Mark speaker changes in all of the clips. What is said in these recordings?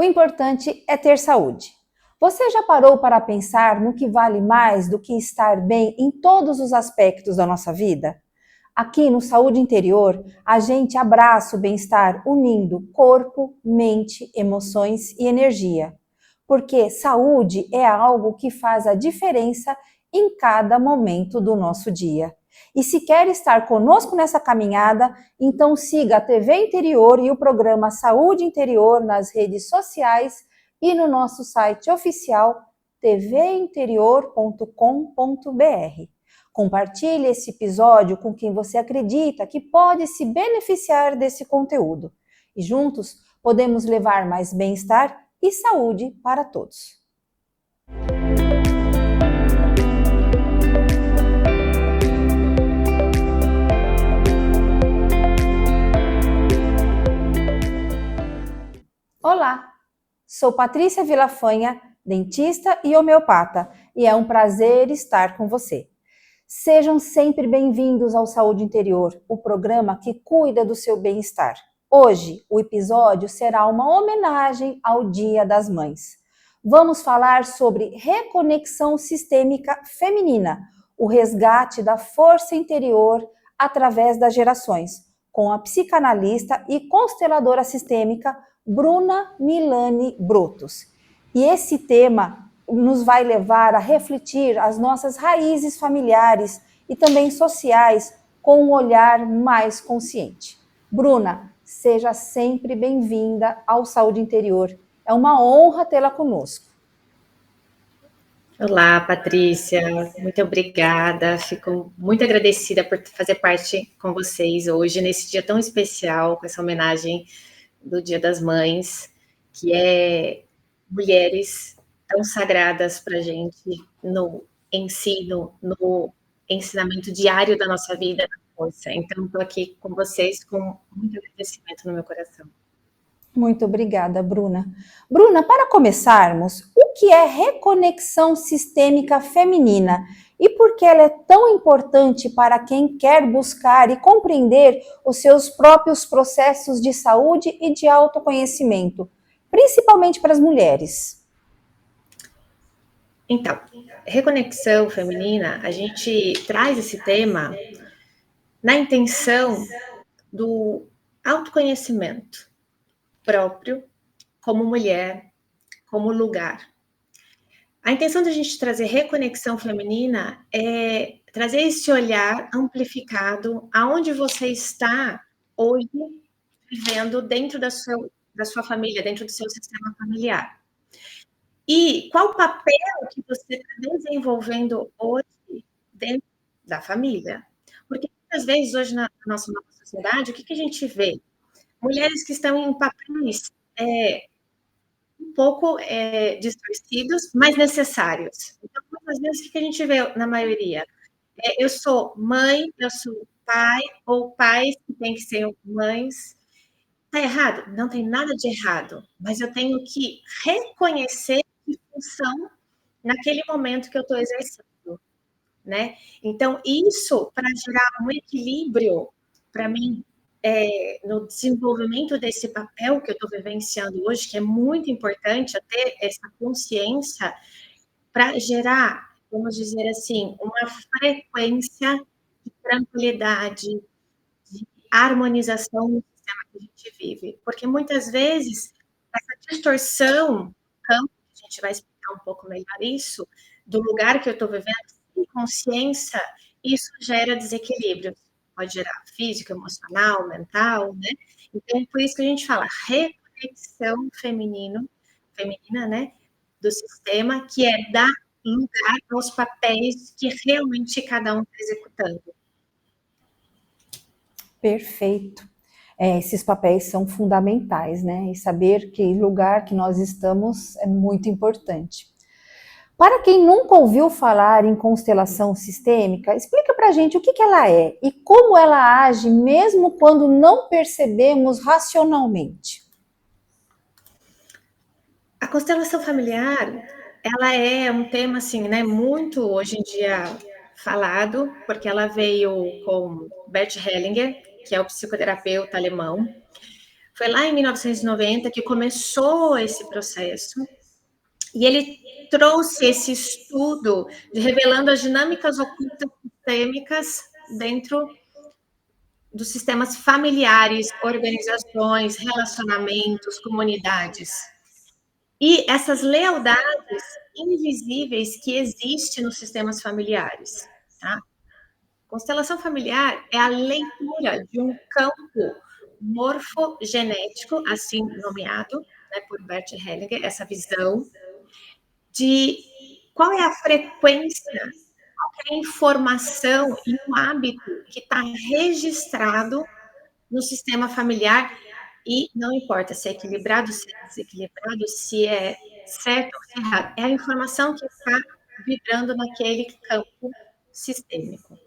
Speaker 1: importante é ter saúde. Você já parou para pensar no que vale mais do que estar bem em todos os aspectos da nossa vida? Aqui no Saúde Interior, a gente abraça o bem-estar unindo corpo, mente, emoções e energia. Porque saúde é algo que faz a diferença em cada momento do nosso dia. E se quer estar conosco nessa caminhada, então siga a TV Interior e o programa Saúde Interior nas redes sociais e no nosso site oficial tvinterior.com.br. Compartilhe esse episódio com quem você acredita que pode se beneficiar desse conteúdo. E juntos podemos levar mais bem-estar e saúde para todos. Olá, sou Patrícia Vilafanha, dentista e homeopata, e é um prazer estar com você. Sejam sempre bem-vindos ao Saúde Interior, o programa que cuida do seu bem-estar. Hoje, o episódio será uma homenagem ao Dia das Mães. Vamos falar sobre reconexão sistêmica feminina, o resgate da força interior através das gerações, com a psicanalista e consteladora sistêmica Bruna Milani Brutus. E esse tema nos vai levar a refletir as nossas raízes familiares e também sociais com um olhar mais consciente. Bruna, seja sempre bem-vinda ao Saúde Interior. É uma honra tê-la conosco.
Speaker 2: Olá, Patrícia. Muito obrigada. Fico muito agradecida por fazer parte com vocês hoje, nesse dia tão especial, com essa homenagem do Dia das Mães, que é mulheres tão sagradas para a gente no ensino, no ensinamento diário da nossa vida, da força. Então, estou aqui com vocês com muito agradecimento no meu coração.
Speaker 1: Muito obrigada, Bruna. Bruna, para começarmos, o que é reconexão sistêmica feminina e por que ela é tão importante para quem quer buscar e compreender os seus próprios processos de saúde e de autoconhecimento, principalmente para as mulheres?
Speaker 2: Então, reconexão feminina, a gente traz esse tema na intenção do autoconhecimento próprio, como mulher, como lugar. A intenção da gente trazer reconexão feminina é trazer esse olhar amplificado aonde você está hoje vivendo dentro da sua família, dentro do seu sistema familiar. E qual o papel que você está desenvolvendo hoje dentro da família? Porque muitas vezes hoje na nossa nova sociedade, o que a gente vê? Mulheres que estão em papéis um pouco distorcidos, mas necessários. Então, muitas vezes, o que a gente vê na maioria? Eu sou mãe, eu sou pai, ou pais que têm que ser mães. Está errado? Não tem nada de errado, mas eu tenho que reconhecer que função naquele momento que eu estou exercendo, né? Então, isso, para gerar um equilíbrio, para mim, no desenvolvimento desse papel que eu estou vivenciando hoje, que é muito importante ter essa consciência para gerar, vamos dizer assim, uma frequência de tranquilidade, de harmonização no sistema que a gente vive. Porque muitas vezes essa distorção, campo, a gente vai explicar um pouco melhor isso, do lugar que eu estou vivendo, sem consciência, isso gera desequilíbrio. Pode gerar físico, emocional, mental, né? Então, por isso que a gente fala reconexão feminina, né? Do sistema, que é dar lugar aos papéis que realmente cada um está executando.
Speaker 1: Perfeito. Esses papéis são fundamentais, né? E saber que lugar que nós estamos é muito importante. Para quem nunca ouviu falar em constelação sistêmica, explica para a gente o que ela é e como ela age mesmo quando não percebemos racionalmente.
Speaker 2: A constelação familiar, ela é um tema assim, né, muito hoje em dia falado, porque ela veio com Bert Hellinger, que é o psicoterapeuta alemão, Foi lá em 1990 que começou esse processo, e ele trouxe esse estudo revelando as dinâmicas ocultas sistêmicas dentro dos sistemas familiares, organizações, relacionamentos, comunidades. E essas lealdades invisíveis que existem nos sistemas familiares, tá? Constelação familiar é a leitura de um campo morfogenético, assim nomeado, né, por Bert Hellinger, essa visão de qual é a frequência, qual é a informação e o hábito que está registrado no sistema familiar, e não importa se é equilibrado, se é desequilibrado, se é certo ou se é errado, é a informação que está vibrando naquele campo sistêmico.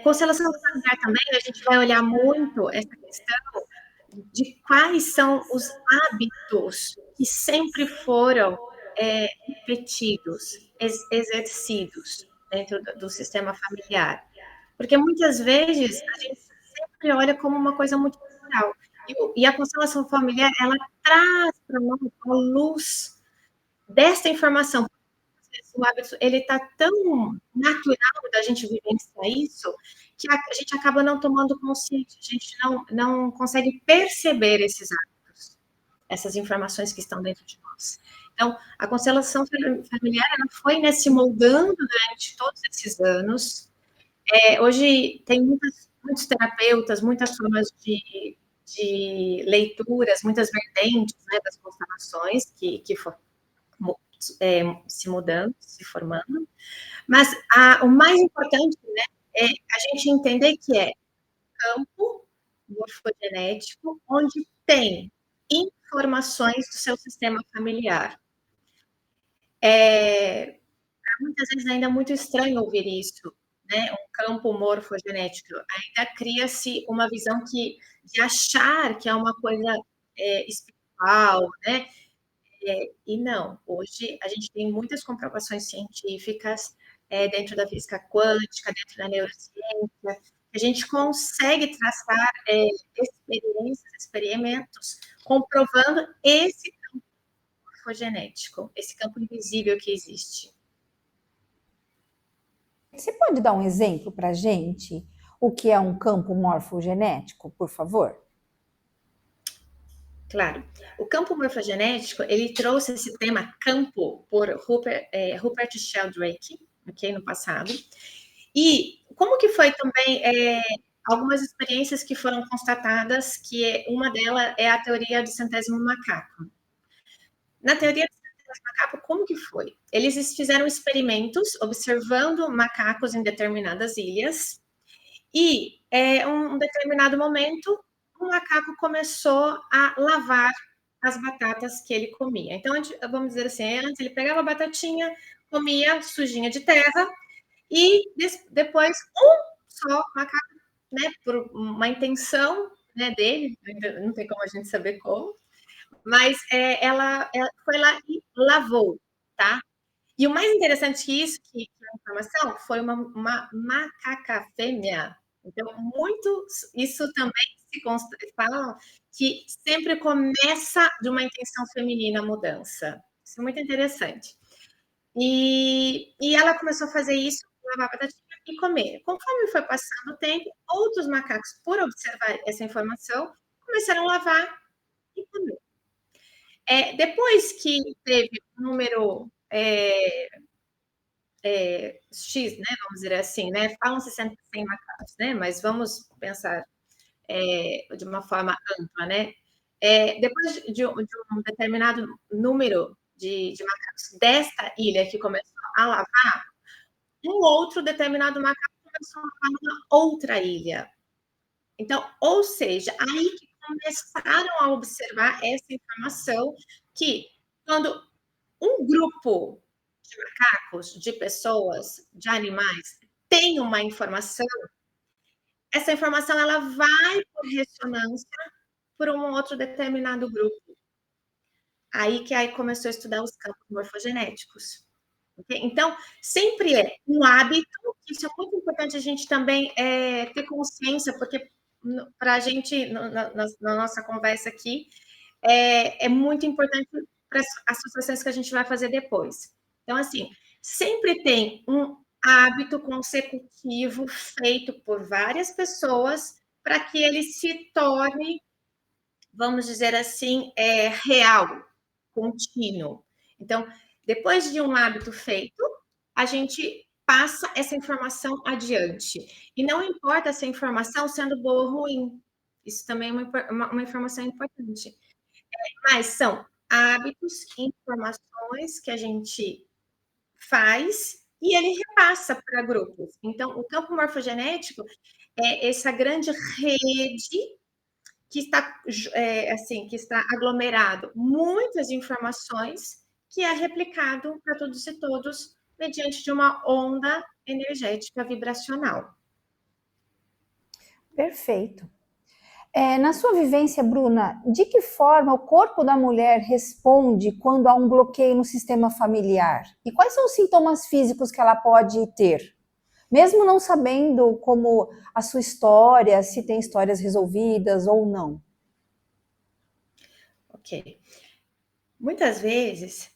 Speaker 2: Constelação familiar também, a gente vai olhar muito essa questão de quais são os hábitos que sempre foram repetidos, exercidos dentro do sistema familiar. Porque muitas vezes a gente sempre olha como uma coisa muito natural. E a constelação familiar, ela traz para nós a luz dessa informação. O hábito, ele está tão natural da gente vivenciar isso, que a gente acaba não tomando consciência, a gente não consegue perceber esses hábitos, essas informações que estão dentro de nós. Então, a constelação familiar, ela foi, né, se moldando durante todos esses anos. Hoje tem muitos terapeutas, muitas formas de leituras, muitas vertentes, né, das constelações que foram se mudando, se formando. Mas o mais importante, né, é a gente entender que é campo morfogenético, onde tem informações do seu sistema familiar. Muitas vezes ainda é muito estranho ouvir isso, né? Um campo morfogenético. Ainda cria-se uma visão de achar que é uma coisa espiritual, né? E não, hoje a gente tem muitas comprovações científicas dentro da física quântica, dentro da neurociência, que a gente consegue traçar experiências, experimentos, comprovando esse campo morfogenético, esse campo invisível que existe.
Speaker 1: Você pode dar um exemplo para a gente? O que é um campo morfogenético, por favor?
Speaker 2: Claro. O campo morfogenético, ele trouxe esse tema campo por Rupert Sheldrake, okay, no passado. E como que foi também algumas experiências que foram constatadas, que uma delas é a teoria do centésimo macaco. Na teoria do centésimo macaco, como que foi? Eles fizeram experimentos observando macacos em determinadas ilhas e, um determinado momento, o macaco começou a lavar as batatas que ele comia. Então, vamos dizer assim, antes ele pegava a batatinha, comia sujinha de terra, e depois só macaco, né, por uma intenção, né, dele, não tem como a gente saber como, mas ela foi lá e lavou, tá? E o mais interessante que isso, que a informação, foi uma macaca fêmea. Então, isso também se fala que sempre começa de uma intenção feminina a mudança. Isso é muito interessante. E ela começou a fazer isso, lavar a batatinha e comer. Conforme foi passando o tempo, outros macacos, por observar essa informação, começaram a lavar e comer. Depois que teve um número X, né, vamos dizer assim, né? Falam-se 100 macacos, né? Mas vamos pensar de uma forma ampla, né? Depois de um determinado número de macacos desta ilha que começou a lavar, um outro determinado macaco começou a lavar numa outra ilha. Então, ou seja, aí que começaram a observar essa informação que quando um grupo de macacos, de pessoas, de animais, tem uma informação, essa informação ela vai por ressonância por um outro determinado grupo. Aí começou a estudar os campos morfogenéticos. Okay? Então, sempre é um hábito, isso é muito importante a gente também ter consciência, porque para a gente, na nossa conversa aqui, é muito importante para as associações que a gente vai fazer depois. Então, assim, sempre tem um hábito consecutivo feito por várias pessoas para que ele se torne, vamos dizer assim, real, contínuo. Então, depois de um hábito feito, a gente passa essa informação adiante. E não importa essa informação sendo boa ou ruim. Isso também é uma informação importante. Mas são hábitos, informações que a gente faz e ele repassa para grupos. Então, o campo morfogenético é essa grande rede que está, assim, que está aglomerado muitas informações que é replicado para todos e todos mediante de uma onda energética vibracional.
Speaker 1: Perfeito. Na sua vivência, Bruna, de que forma o corpo da mulher responde quando há um bloqueio no sistema familiar? E quais são os sintomas físicos que ela pode ter? Mesmo não sabendo como a sua história, se tem histórias resolvidas ou não.
Speaker 2: Ok. Muitas vezes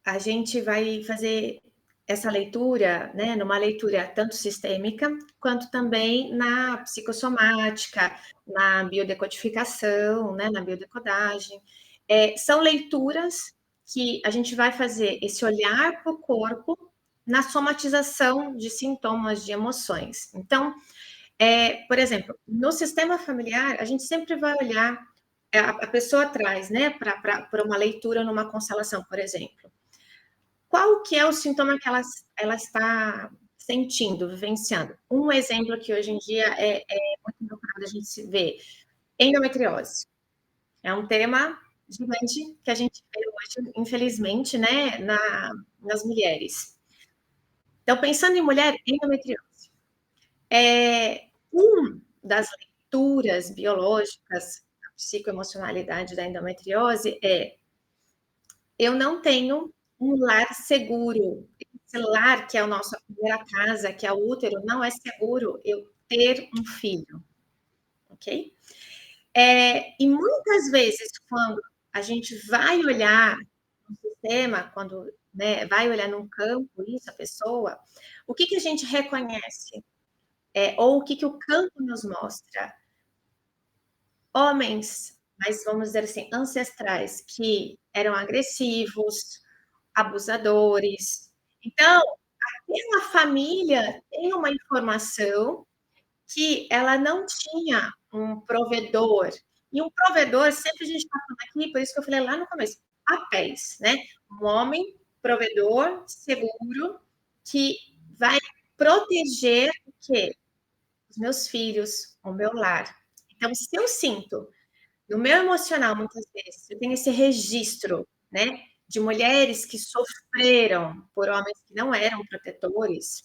Speaker 2: a gente vai fazer essa leitura, né, numa leitura tanto sistêmica, quanto também na psicossomática, na biodecodificação, né, na biodecodagem. São leituras que a gente vai fazer esse olhar para o corpo na somatização de sintomas, de emoções. Então, por exemplo, no sistema familiar, a gente sempre vai olhar, a pessoa traz, né, para uma leitura numa constelação, por exemplo. Qual que é o sintoma que ela está sentindo, vivenciando? Um exemplo que hoje em dia é muito procurado a gente se vê, endometriose. É um tema gigante que a gente vê hoje, infelizmente, né, nas mulheres. Então, pensando em mulher, endometriose. Uma das leituras biológicas da psicoemocionalidade da endometriose eu não tenho um lar seguro. Esse lar, que é a nossa primeira casa, que é o útero, não é seguro eu ter um filho, ok? E muitas vezes, quando a gente vai olhar no sistema, quando, né, vai olhar num campo, isso, a pessoa, o que a gente reconhece? Ou o que o campo nos mostra? Homens, mas vamos dizer assim, ancestrais, que eram agressivos, abusadores. Então, aquela família tem uma informação que ela não tinha um provedor. E um provedor, sempre a gente está falando aqui, por isso que eu falei lá no começo, papéis, né? Um homem provedor, seguro, que vai proteger o quê? Os meus filhos, o meu lar. Então, se eu sinto no meu emocional, muitas vezes, eu tenho esse registro, né, de mulheres que sofreram por homens que não eram protetores,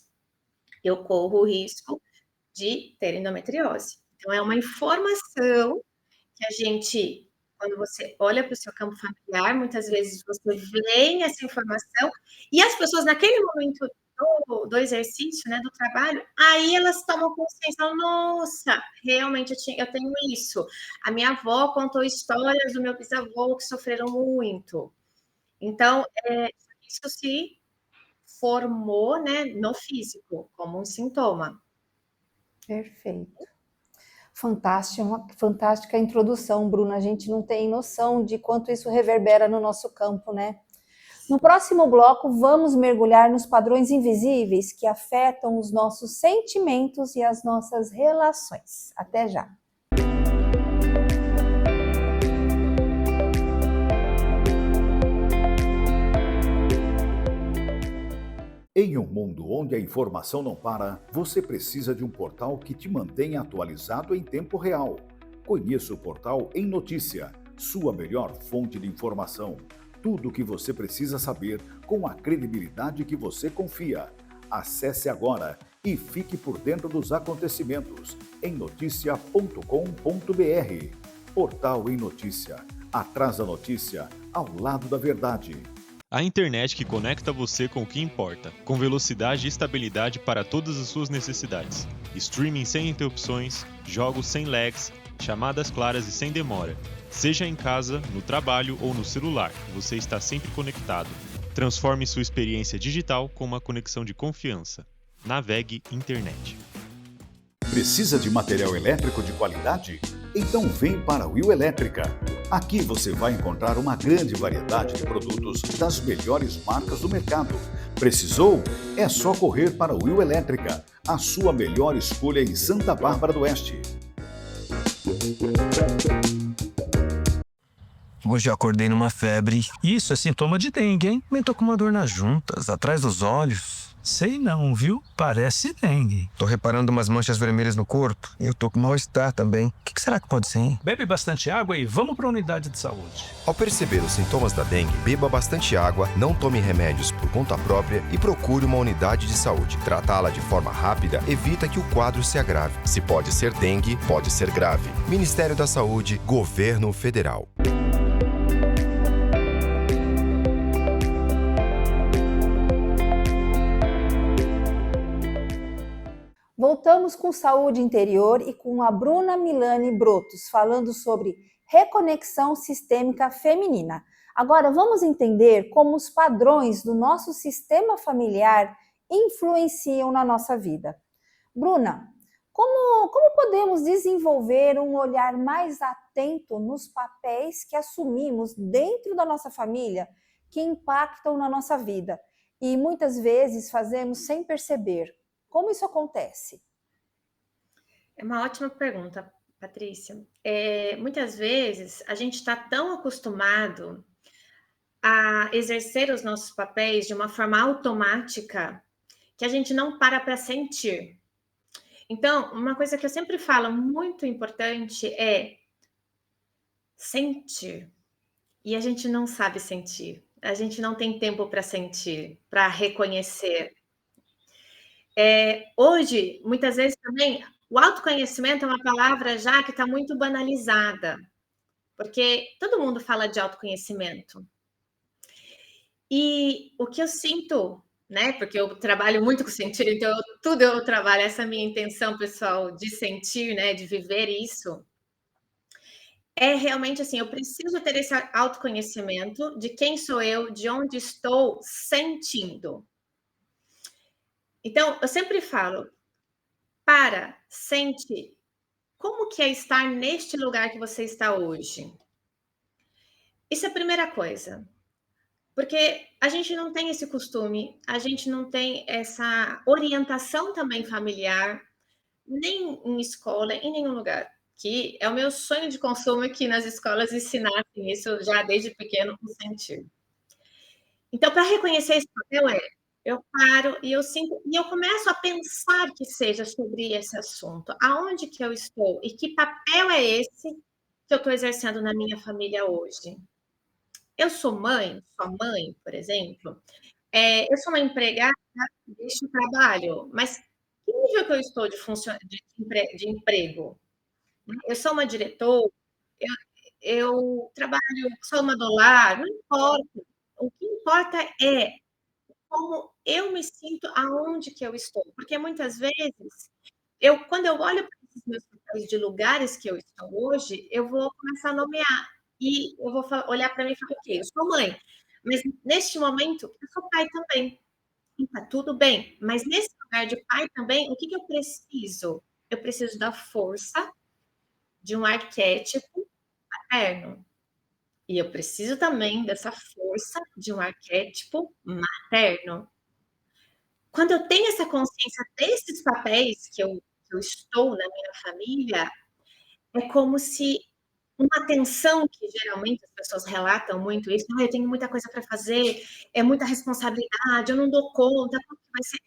Speaker 2: eu corro o risco de ter endometriose. Então, é uma informação que a gente, quando você olha para o seu campo familiar, muitas vezes você vê essa informação e as pessoas, naquele momento do exercício, né, do trabalho, aí elas tomam consciência, nossa, realmente eu tenho isso. A minha avó contou histórias do meu bisavô que sofreram muito. Então, isso se formou, né, no físico, como um sintoma.
Speaker 1: Perfeito. Fantástica introdução, Bruna. A gente não tem noção de quanto isso reverbera no nosso campo, né? No próximo bloco, vamos mergulhar nos padrões invisíveis que afetam os nossos sentimentos e as nossas relações. Até já!
Speaker 3: Em um mundo onde a informação não para, você precisa de um portal que te mantenha atualizado em tempo real. Conheça o portal Em Notícia, sua melhor fonte de informação. Tudo o que você precisa saber com a credibilidade que você confia. Acesse agora e fique por dentro dos acontecimentos em noticia.com.br. Portal Em Notícia. Atrás da notícia, ao lado da verdade.
Speaker 4: A internet que conecta você com o que importa, com velocidade e estabilidade para todas as suas necessidades. Streaming sem interrupções, jogos sem lags, chamadas claras e sem demora. Seja em casa, no trabalho ou no celular, você está sempre conectado. Transforme sua experiência digital com uma conexão de confiança. Navegue Internet.
Speaker 3: Precisa de material elétrico de qualidade? Então vem para a Will Elétrica. Aqui você vai encontrar uma grande variedade de produtos das melhores marcas do mercado. Precisou? É só correr para a Will Elétrica, a sua melhor escolha em Santa Bárbara do Oeste.
Speaker 5: Hoje eu acordei numa febre.
Speaker 6: Isso é sintoma de dengue, hein?
Speaker 5: Também tô com uma dor nas juntas, atrás dos olhos.
Speaker 6: Sei não, viu? Parece dengue.
Speaker 5: Tô reparando umas manchas vermelhas no corpo. Eu tô com mal-estar também. O que será que pode ser, hein?
Speaker 6: Bebe bastante água e vamos para a unidade de saúde.
Speaker 7: Ao perceber os sintomas da dengue, beba bastante água, não tome remédios por conta própria e procure uma unidade de saúde. Tratá-la de forma rápida evita que o quadro se agrave. Se pode ser dengue, pode ser grave. Ministério da Saúde, Governo Federal.
Speaker 1: Voltamos com Saúde Interior e com a Bruna Milani Brotos, falando sobre reconexão sistêmica feminina. Agora vamos entender como os padrões do nosso sistema familiar influenciam na nossa vida. Bruna, como podemos desenvolver um olhar mais atento nos papéis que assumimos dentro da nossa família que impactam na nossa vida e muitas vezes fazemos sem perceber? Como isso acontece?
Speaker 2: É uma ótima pergunta, Patrícia. Muitas vezes a gente está tão acostumado a exercer os nossos papéis de uma forma automática que a gente não para sentir. Então, uma coisa que eu sempre falo muito importante é sentir. E a gente não sabe sentir. A gente não tem tempo para sentir, para reconhecer. Hoje, muitas vezes também, o autoconhecimento é uma palavra já que está muito banalizada, porque todo mundo fala de autoconhecimento. E o que eu sinto, né, porque eu trabalho muito com sentir, então tudo eu trabalho, essa minha intenção pessoal de sentir, né, de viver isso, é realmente assim, eu preciso ter esse autoconhecimento de quem sou eu, de onde estou sentindo. Então, eu sempre falo, sente, como que é estar neste lugar que você está hoje? Isso é a primeira coisa, porque a gente não tem esse costume, a gente não tem essa orientação também familiar, nem em escola, em nenhum lugar, que é o meu sonho de consumo que nas escolas ensinassem isso já desde pequeno, com sentir. Então, para reconhecer esse papel eu paro e eu sinto, e eu começo a pensar que seja sobre esse assunto. Aonde que eu estou? E que papel é esse que eu estou exercendo na minha família hoje? Eu sou mãe, sua mãe, por exemplo. Eu sou uma empregada deste trabalho, mas que nível que eu estou de emprego? Eu sou uma diretora, eu trabalho, sou uma do lar, não importa. O que importa é como eu me sinto aonde que eu estou. Porque muitas vezes, quando eu olho para esses meus papéis de lugares que eu estou hoje, eu vou começar a nomear. E eu vou olhar para mim e falar, ok, eu sou mãe, mas neste momento eu sou pai também. E tá tudo bem. Mas nesse lugar de pai também, o que eu preciso? Eu preciso da força de um arquétipo paterno. E eu preciso também dessa força de um arquétipo materno. Quando eu tenho essa consciência desses papéis que eu estou na minha família, é como se uma tensão que geralmente as pessoas relatam muito isso, eu tenho muita coisa para fazer, é muita responsabilidade, eu não dou conta, como que vai ser?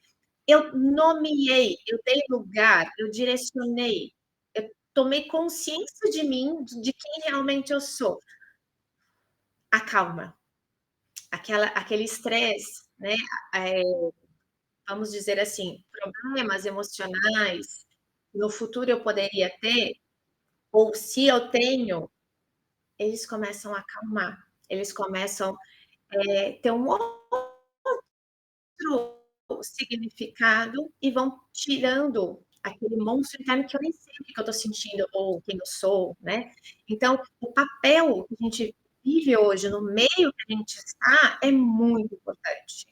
Speaker 2: Eu nomeei, eu dei lugar, eu direcionei, eu tomei consciência de mim, de quem realmente eu sou. Acalma. Aquele estresse, né? Vamos dizer assim, problemas emocionais no futuro eu poderia ter, ou se eu tenho, eles começam a acalmar, eles começam ter um outro significado e vão tirando aquele monstro interno que eu nem sei o que eu estou sentindo ou quem eu sou, né? Então, o papel que a gente vive hoje, no meio que a gente está, é muito importante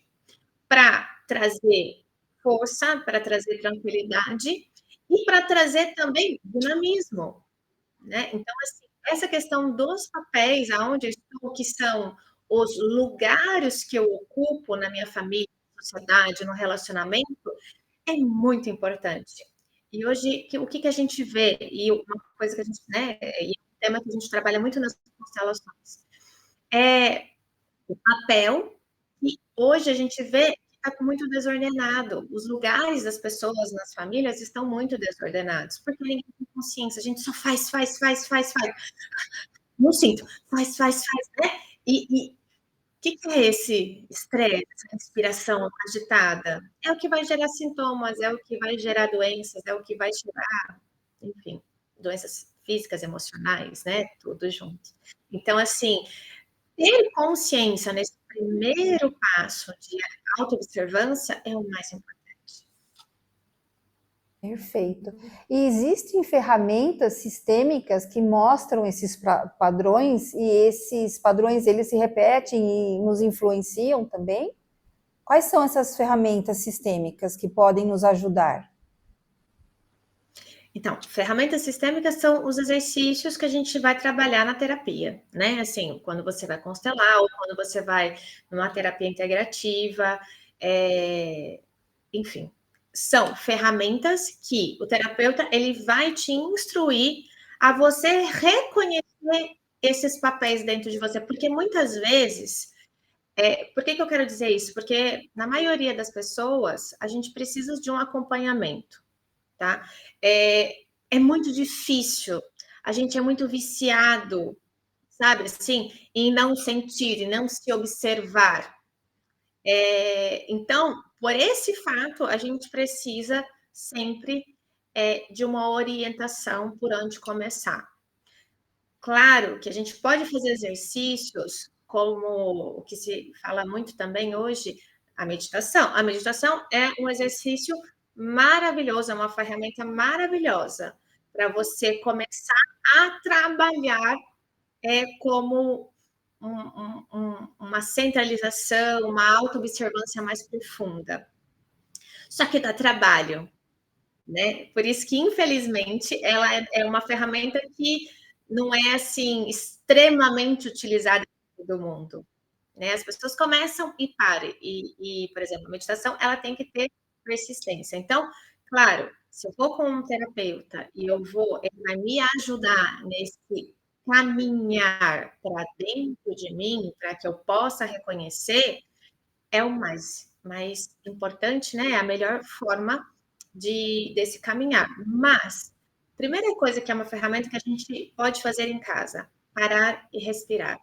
Speaker 2: para trazer força, para trazer tranquilidade e para trazer também dinamismo, né? Então, assim, essa questão dos papéis, aonde eu estou, que são os lugares que eu ocupo na minha família, na sociedade, no relacionamento, é muito importante. E hoje, o que a gente vê, e uma coisa que a gente, né, e um tema que a gente trabalha muito nas constelações, é o papel que hoje a gente vê que está muito desordenado. Os lugares das pessoas nas famílias estão muito desordenados, porque ninguém tem consciência, a gente só faz. Não sinto, faz, né? E o que é esse estresse, essa respiração agitada? É o que vai gerar sintomas, é o que vai gerar doenças, é o que vai gerar, enfim, doenças físicas, emocionais, né? Tudo junto. Então, assim, ter consciência nesse primeiro passo de autoobservância é o mais importante.
Speaker 1: Perfeito. E existem ferramentas sistêmicas que mostram esses padrões e esses padrões eles se repetem e nos influenciam também? Quais são essas ferramentas sistêmicas que podem nos ajudar?
Speaker 2: Então, ferramentas sistêmicas são os exercícios que a gente vai trabalhar na terapia, né? Assim, quando você vai constelar ou quando você vai numa terapia integrativa, enfim, são ferramentas que o terapeuta ele vai te instruir a você reconhecer esses papéis dentro de você, porque muitas vezes, por que eu quero dizer isso? Porque na maioria das pessoas a gente precisa de um acompanhamento, tá? É muito difícil, a gente é muito viciado, sabe, assim, em não sentir, em não se observar. Então, por esse fato, a gente precisa sempre de uma orientação por onde começar. Claro que a gente pode fazer exercícios, como o que se fala muito também hoje, a meditação. A meditação é um exercício maravilhoso, é uma ferramenta maravilhosa para você começar a trabalhar como uma centralização, uma autoobservância mais profunda. Só que dá trabalho, né? Por isso que, infelizmente, ela é uma ferramenta que não é, assim, extremamente utilizada em todo mundo, né? As pessoas começam e param. E, por exemplo, a meditação, ela tem que ter persistência. Então, claro, se eu vou com um terapeuta e ele vai me ajudar nesse caminhar para dentro de mim, para que eu possa reconhecer, é o mais importante, né? É a melhor forma desse caminhar. Mas, primeira coisa que é uma ferramenta que a gente pode fazer em casa, parar e respirar.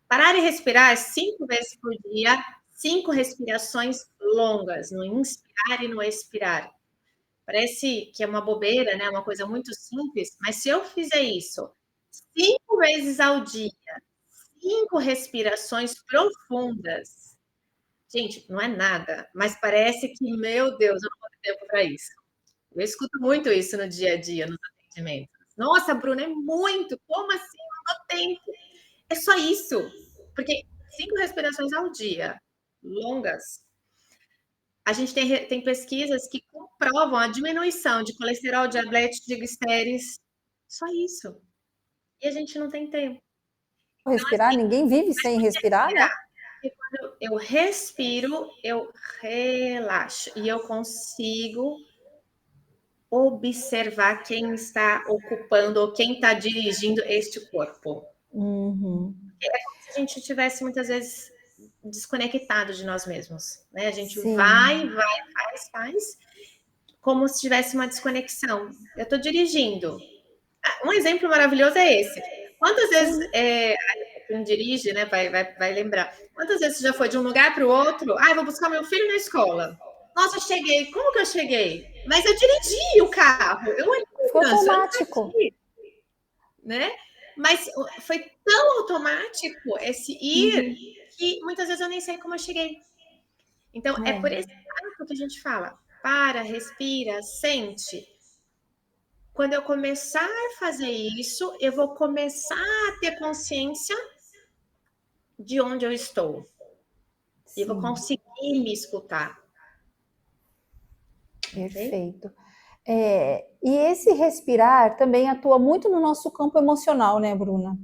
Speaker 2: Parar e respirar 5 vezes por dia, 5 respirações longas, no inspirar e no expirar. Parece que é uma bobeira, né? Uma coisa muito simples, mas se eu fizer isso 5 vezes ao dia, 5 respirações profundas, gente, não é nada, mas parece que, meu Deus, eu não vou ter tempo para isso. Eu escuto muito isso no dia a dia, nos atendimentos. Nossa, Bruna, é muito! Como assim? Não dou tempo. É só isso. Porque 5 respirações ao dia, longas, a gente tem pesquisas que comprovam a diminuição de colesterol, diabetes, triglicérides. Só isso. E a gente não tem tempo.
Speaker 1: Respirar, então, assim, ninguém vive sem respirar, né?
Speaker 2: E quando eu respiro, eu relaxo e eu consigo observar quem está ocupando ou quem está dirigindo este corpo.
Speaker 1: Uhum.
Speaker 2: É como se a gente estivesse muitas vezes desconectado de nós mesmos, né? A gente
Speaker 1: Sim.
Speaker 2: vai, faz, como se tivesse uma desconexão. Eu estou dirigindo. Um exemplo maravilhoso é esse. Quantas vezes quem dirige, né, vai lembrar. Quantas vezes você já foi de um lugar para o outro? Ah, vou buscar meu filho na escola. Nossa, cheguei. Como que eu cheguei? Mas eu dirigi o carro.
Speaker 1: Foi automático.
Speaker 2: Né? Mas foi tão automático esse ir que muitas vezes eu nem sei como eu cheguei. Então, é por esse ato que a gente fala: para, respira, sente. Quando eu começar a fazer isso, eu vou começar a ter consciência de onde eu estou. E eu vou conseguir me escutar.
Speaker 1: Perfeito. E esse respirar também atua muito no nosso campo emocional, né, Bruna?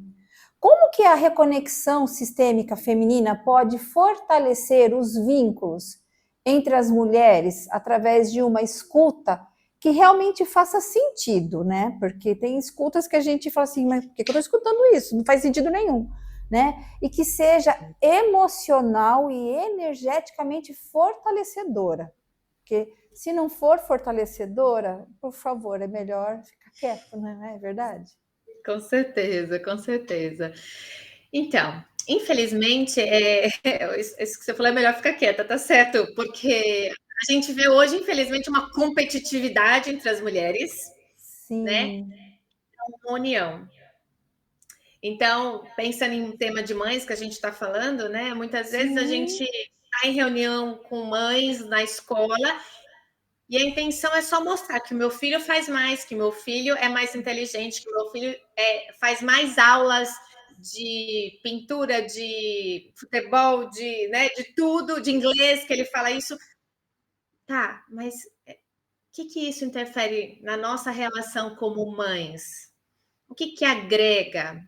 Speaker 1: Como que a reconexão sistêmica feminina pode fortalecer os vínculos entre as mulheres através de uma escuta que realmente faça sentido, né? Porque tem escutas que a gente fala assim, mas por que eu estou escutando isso? Não faz sentido nenhum, né? E que seja emocional e energeticamente fortalecedora. Porque se não for fortalecedora, por favor, é melhor ficar quieto, não é verdade?
Speaker 2: Com certeza, com certeza. Então, infelizmente, isso que você falou é melhor ficar quieta, tá certo? Porque a gente vê hoje, infelizmente, uma competitividade entre as mulheres,
Speaker 1: Sim.
Speaker 2: né? Uma união. Então, pensando em tema de mães que a gente está falando, né? Muitas vezes a gente está em reunião com mães na escola e a intenção é só mostrar que o meu filho faz mais, que o meu filho é mais inteligente, que o meu filho faz mais aulas de pintura, de futebol, de tudo, de inglês, que ele fala isso. Tá, mas o que isso interfere na nossa relação como mães? O que agrega?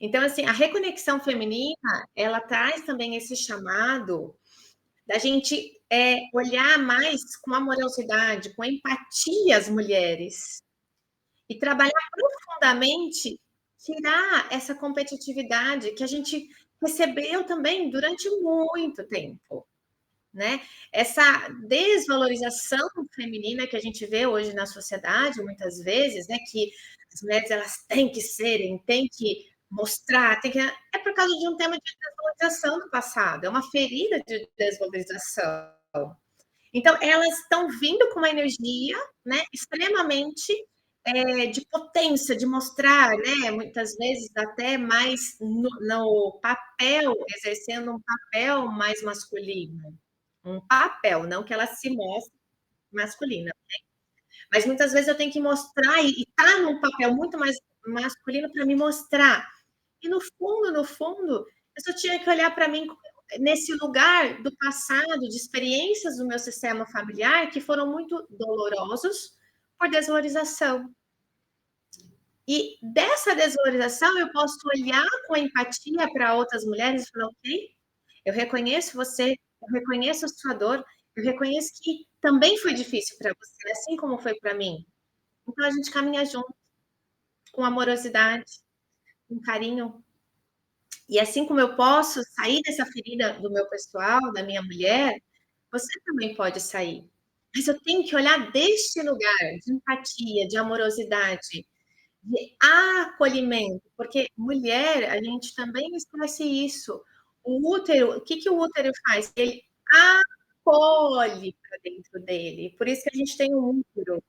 Speaker 2: Então, assim, a reconexão feminina, ela traz também esse chamado da gente olhar mais com amorosidade, com empatia as mulheres e trabalhar profundamente, tirar essa competitividade que a gente recebeu também durante muito tempo, né? Essa desvalorização feminina que a gente vê hoje na sociedade, muitas vezes, né? Que as mulheres elas têm que serem, têm que mostrar, é por causa de um tema de desvalorização do passado, é uma ferida de desvalorização. Então, elas estão vindo com uma energia, né, extremamente de potência, de mostrar, né, muitas vezes até mais no papel, exercendo um papel mais masculino. Um papel, não que ela se mostre masculina, né? Mas muitas vezes eu tenho que mostrar e estar num papel muito mais masculino para me mostrar. E no fundo, eu só tinha que olhar para mim nesse lugar do passado, de experiências do meu sistema familiar que foram muito dolorosos por desvalorização. E dessa desvalorização eu posso olhar com empatia para outras mulheres e falar, ok, eu reconheço você, eu reconheço a sua dor, eu reconheço que também foi difícil para você, assim como foi para mim. Então a gente caminha junto, com amorosidade, com carinho. E assim como eu posso sair dessa ferida do meu pessoal, da minha mulher, você também pode sair. Mas eu tenho que olhar deste lugar de empatia, de amorosidade, de acolhimento, porque mulher, a gente também esquece isso. O útero, o que o útero faz? Ele acolhe para dentro dele. Por isso que a gente tem um útero.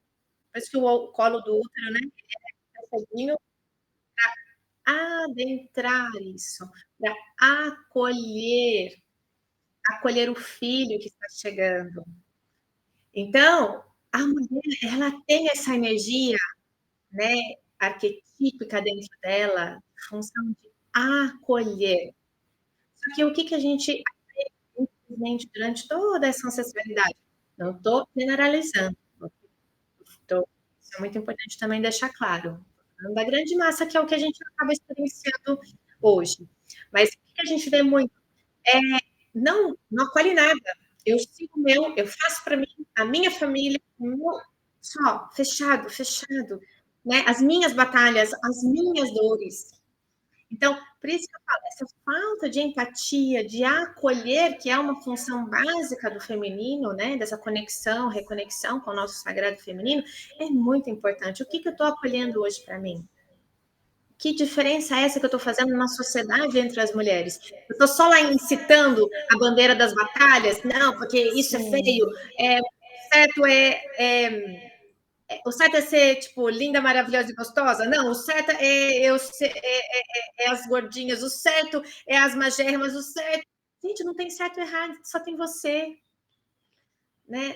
Speaker 2: Por isso que o colo do útero, né, é fechadinho para adentrar isso, para acolher o filho que está chegando. Então, a mulher, ela tem essa energia, né, arquetípica dentro dela, função de acolher. Só que o que a gente aprende, infelizmente, durante toda essa ancestralidade? Não estou generalizando. Isso é muito importante também deixar claro. Da grande massa, que é o que a gente acaba experienciando hoje. Mas o que a gente vê muito? Não acolhe nada. Eu sigo o meu, eu faço para mim, a minha família, só, fechado, né? As minhas batalhas, as minhas dores. Então, por isso que eu falo, essa falta de empatia, de acolher, que é uma função básica do feminino, né? Dessa conexão, reconexão com o nosso sagrado feminino, é muito importante. O que eu estou acolhendo hoje para mim? Que diferença é essa que eu estou fazendo na sociedade entre as mulheres? Eu estou só lá incitando a bandeira das batalhas? Não, porque isso é feio. Certo O certo é ser, tipo, linda, maravilhosa e gostosa? Não, o certo é as gordinhas, o certo é as magérrimas, o certo... Gente, não tem certo e errado, só tem você, né?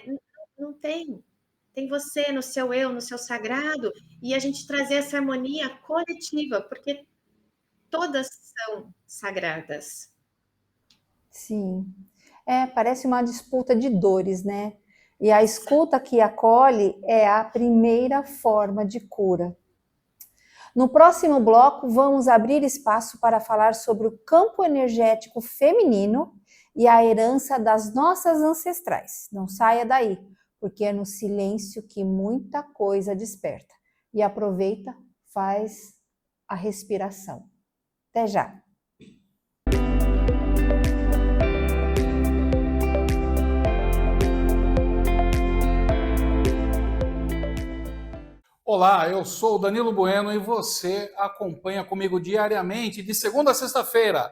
Speaker 2: Não tem. Tem você no seu eu, no seu sagrado, e a gente trazer essa harmonia coletiva, porque todas são sagradas.
Speaker 1: Sim. Parece uma disputa de dores, né? E a escuta que acolhe é a primeira forma de cura. No próximo bloco, vamos abrir espaço para falar sobre o campo energético feminino e a herança das nossas ancestrais. Não saia daí, porque é no silêncio que muita coisa desperta. E aproveita, faz a respiração. Até já!
Speaker 8: Olá, eu sou o Danilo Bueno e você acompanha comigo diariamente, de segunda a sexta-feira,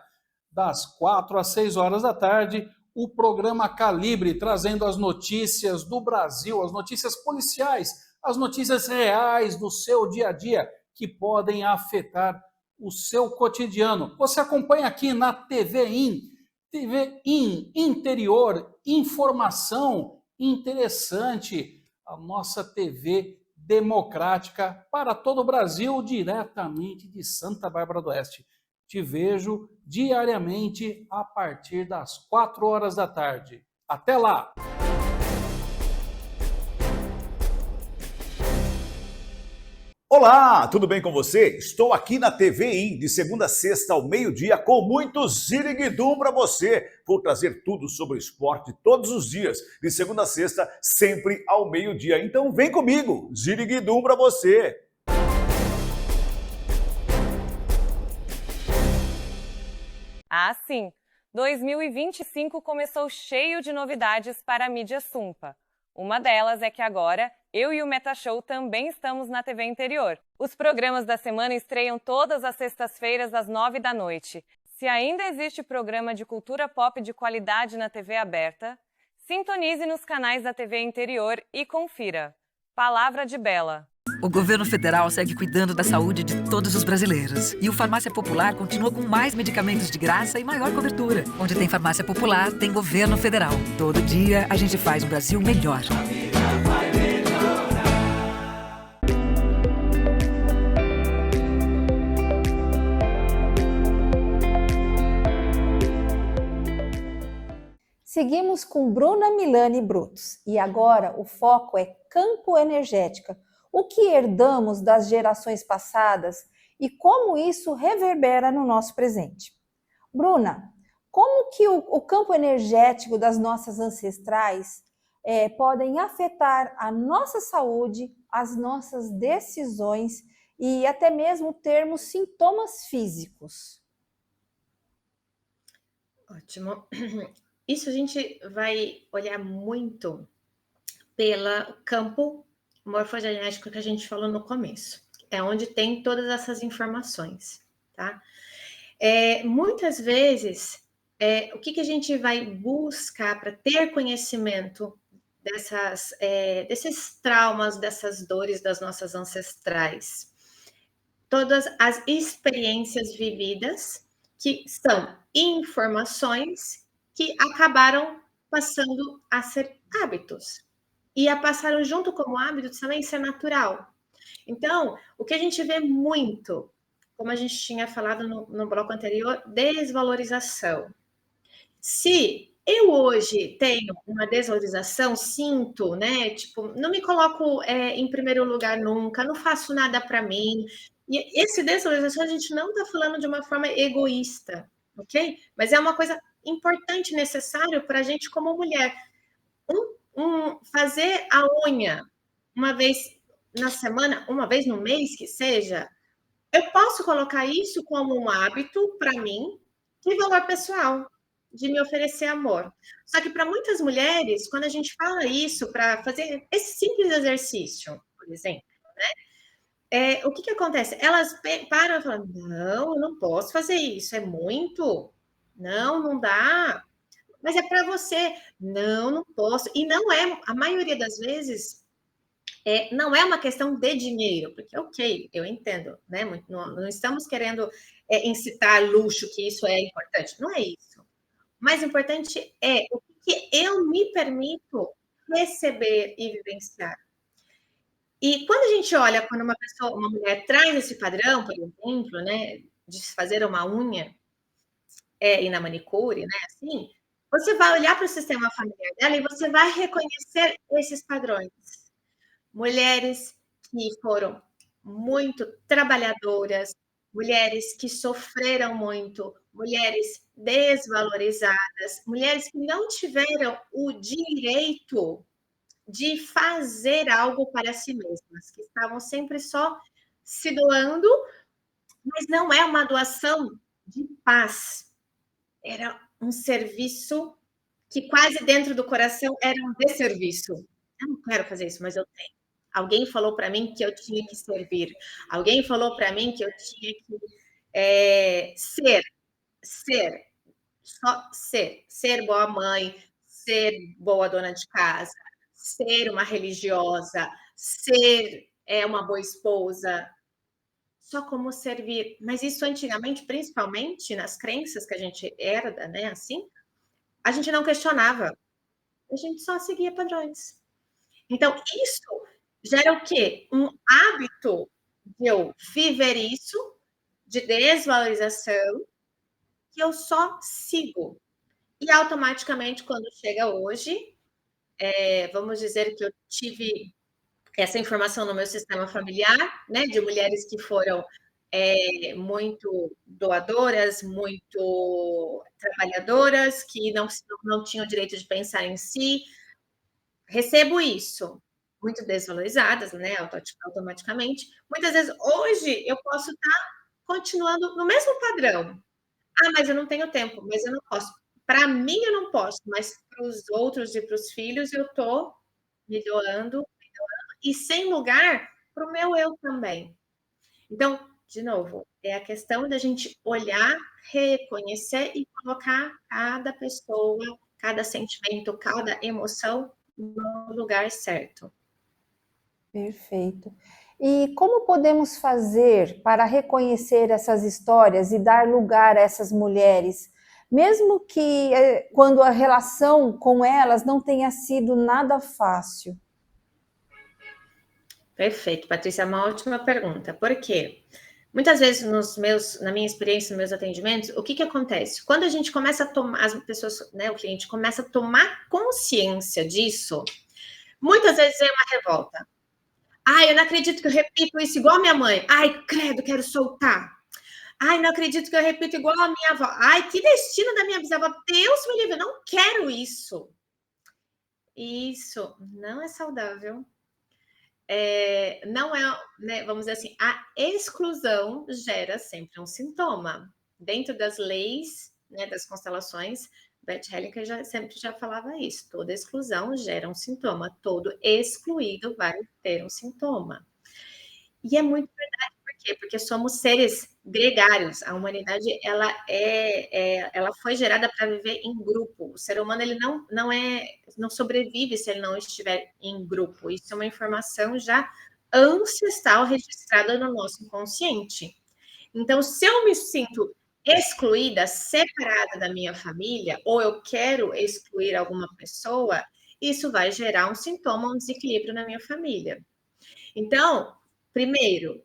Speaker 8: das 4 às 6 horas da tarde, o programa Calibre, trazendo as notícias do Brasil, as notícias policiais, as notícias reais do seu dia a dia, que podem afetar o seu cotidiano. Você acompanha aqui na TV Interior, informação interessante, a nossa TV democrática para todo o Brasil, diretamente de Santa Bárbara do Oeste. Te vejo diariamente a partir das 4 horas da tarde. Até lá!
Speaker 3: Olá, tudo bem com você? Estou aqui na TV de segunda a sexta ao meio-dia com muito ziriguidum para você. Vou trazer tudo sobre esporte todos os dias, de segunda a sexta, sempre ao meio-dia. Então vem comigo, ziriguidum para você.
Speaker 9: Ah, sim! 2025 começou cheio de novidades para a mídia Sumpa. Uma delas é que agora, eu e o Metashow também estamos na TV Interior. Os programas da semana estreiam todas as sextas-feiras às 9 da noite. Se ainda existe programa de cultura pop de qualidade na TV aberta, sintonize nos canais da TV Interior e confira. Palavra de Bela.
Speaker 10: O governo federal segue cuidando da saúde de todos os brasileiros. E o Farmácia Popular continua com mais medicamentos de graça e maior cobertura. Onde tem Farmácia Popular, tem governo federal. Todo dia a gente faz um Brasil melhor.
Speaker 1: Seguimos com Bruna Milani Brutos. E agora o foco é campo energética. O que herdamos das gerações passadas e como isso reverbera no nosso presente. Bruna, como que o campo energético das nossas ancestrais podem afetar a nossa saúde, as nossas decisões e até mesmo termos sintomas físicos?
Speaker 2: Ótimo. Isso a gente vai olhar muito pelo campo morfogenético que a gente falou no começo. É onde tem todas essas informações, tá? Muitas vezes, o que a gente vai buscar para ter conhecimento desses traumas, dessas dores das nossas ancestrais? Todas as experiências vividas, que são informações que acabaram passando a ser hábitos. E a passaram junto como hábitos também ser natural. Então, o que a gente vê muito, como a gente tinha falado no bloco anterior, desvalorização. Se eu hoje tenho uma desvalorização, sinto, né? Tipo, não me coloco em primeiro lugar nunca, não faço nada para mim. E esse desvalorização a gente não está falando de uma forma egoísta, ok? Mas é uma coisa importante, necessário para a gente como mulher. Fazer a unha uma vez na semana, uma vez no mês que seja, eu posso colocar isso como um hábito para mim de valor pessoal, de me oferecer amor. Só que para muitas mulheres, quando a gente fala isso para fazer esse simples exercício, por exemplo, né? O que acontece? Elas param e falam, não, eu não posso fazer isso, é muito, não dá. Mas é para você. Não posso. E não é, a maioria das vezes, não é uma questão de dinheiro, porque, ok, eu entendo, né? Não estamos querendo incitar luxo, que isso é importante. Não é isso. O mais importante é o que eu me permito receber e vivenciar. E quando a gente olha, quando uma mulher traz esse padrão, por exemplo, né, de fazer uma unha e na manicure, né, assim, você vai olhar para o sistema familiar dela e você vai reconhecer esses padrões. Mulheres que foram muito trabalhadoras, mulheres que sofreram muito, mulheres desvalorizadas, mulheres que não tiveram o direito de fazer algo para si mesmas, que estavam sempre só se doando, mas não é uma doação de paz. Era um serviço que quase dentro do coração era um desserviço. Eu não quero fazer isso, mas eu tenho. Alguém falou para mim que eu tinha que servir. Alguém falou para mim que eu tinha que ser boa mãe, ser boa dona de casa, ser uma religiosa, ser uma boa esposa, só como servir. Mas isso antigamente, principalmente nas crenças que a gente herda, né, assim, a gente não questionava. A gente só seguia padrões. Então, isso gera o quê? Um hábito de eu viver isso, de desvalorização, que eu só sigo. E automaticamente, quando chega hoje, vamos dizer que eu tive essa informação no meu sistema familiar, né, de mulheres que foram muito doadoras, muito trabalhadoras, que não tinham o direito de pensar em si. Recebo isso, muito desvalorizadas, né, automaticamente. Muitas vezes, hoje, eu posso estar continuando no mesmo padrão. Ah, mas eu não tenho tempo, mas eu não posso. Para mim, eu não posso, mas para os outros e para os filhos, eu estou me doando, e sem lugar para o meu eu também. Então, de novo, é a questão da gente olhar, reconhecer e colocar cada pessoa, cada sentimento, cada emoção no lugar certo.
Speaker 1: Perfeito. E como podemos fazer para reconhecer essas histórias e dar lugar a essas mulheres, mesmo que quando a relação com elas não tenha sido nada fácil?
Speaker 2: Perfeito, Patrícia, é uma ótima pergunta. Por quê? Muitas vezes, na minha experiência, nos meus atendimentos, o que acontece? Quando a gente começa a tomar, as pessoas, né, o cliente começa a tomar consciência disso, muitas vezes é uma revolta. Ai, eu não acredito que eu repito isso igual a minha mãe. Ai, credo, quero soltar. Ai, não acredito que eu repito igual a minha avó. Ai, que destino da minha bisavó. Deus me livre, eu não quero isso. Isso não é saudável. Não é, né, vamos dizer assim, a exclusão gera sempre um sintoma. Dentro das leis, né, das constelações, Bert Hellinger sempre já falava isso. Toda exclusão gera um sintoma. Todo excluído vai ter um sintoma. E é muito verdade, por quê? Porque somos seres gregários. A humanidade, ela foi gerada para viver em grupo. O ser humano, ele não sobrevive se ele não estiver em grupo. Isso é uma informação já ancestral registrada no nosso inconsciente. Então, se eu me sinto excluída, separada da minha família, ou eu quero excluir alguma pessoa, isso vai gerar um sintoma, um desequilíbrio na minha família. Então, primeiro,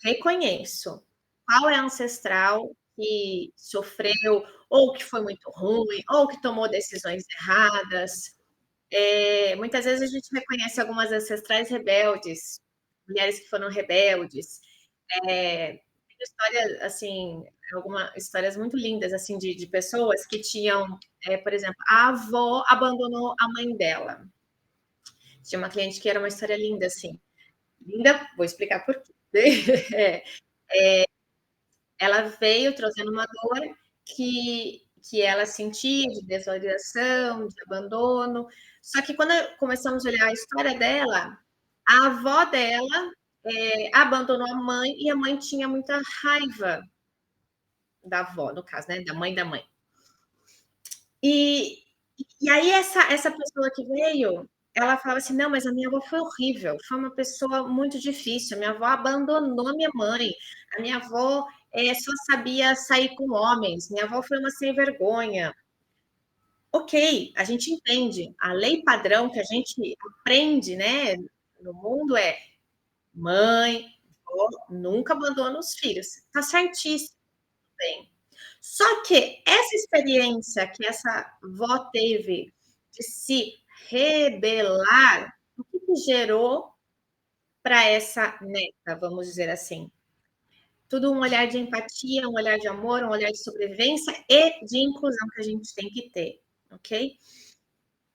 Speaker 2: reconheço qual é a ancestral que sofreu, ou que foi muito ruim, ou que tomou decisões erradas. Muitas vezes a gente reconhece algumas ancestrais rebeldes, mulheres que foram rebeldes. Tem histórias, assim, histórias muito lindas, assim, de pessoas que tinham, por exemplo, a avó abandonou a mãe dela. Tinha uma cliente que era uma história linda, assim. Linda, vou explicar por quê. Ela veio trazendo uma dor que ela sentia de desvalorização, de abandono. Só que quando começamos a olhar a história dela, a avó dela abandonou a mãe e a mãe tinha muita raiva da avó, no caso, né? Da mãe. E aí essa pessoa que veio, ela falava assim, não, mas a minha avó foi horrível, foi uma pessoa muito difícil, a minha avó abandonou a minha mãe, a minha avó só sabia sair com homens, minha avó foi uma sem vergonha. Ok, a gente entende, a lei padrão que a gente aprende, né, no mundo é mãe, avó, nunca abandona os filhos, tá certíssimo, bem. Só que essa experiência que essa avó teve de se rebelar, o que gerou para essa neta, vamos dizer assim? Tudo um olhar de empatia, um olhar de amor, um olhar de sobrevivência e de inclusão que a gente tem que ter, ok?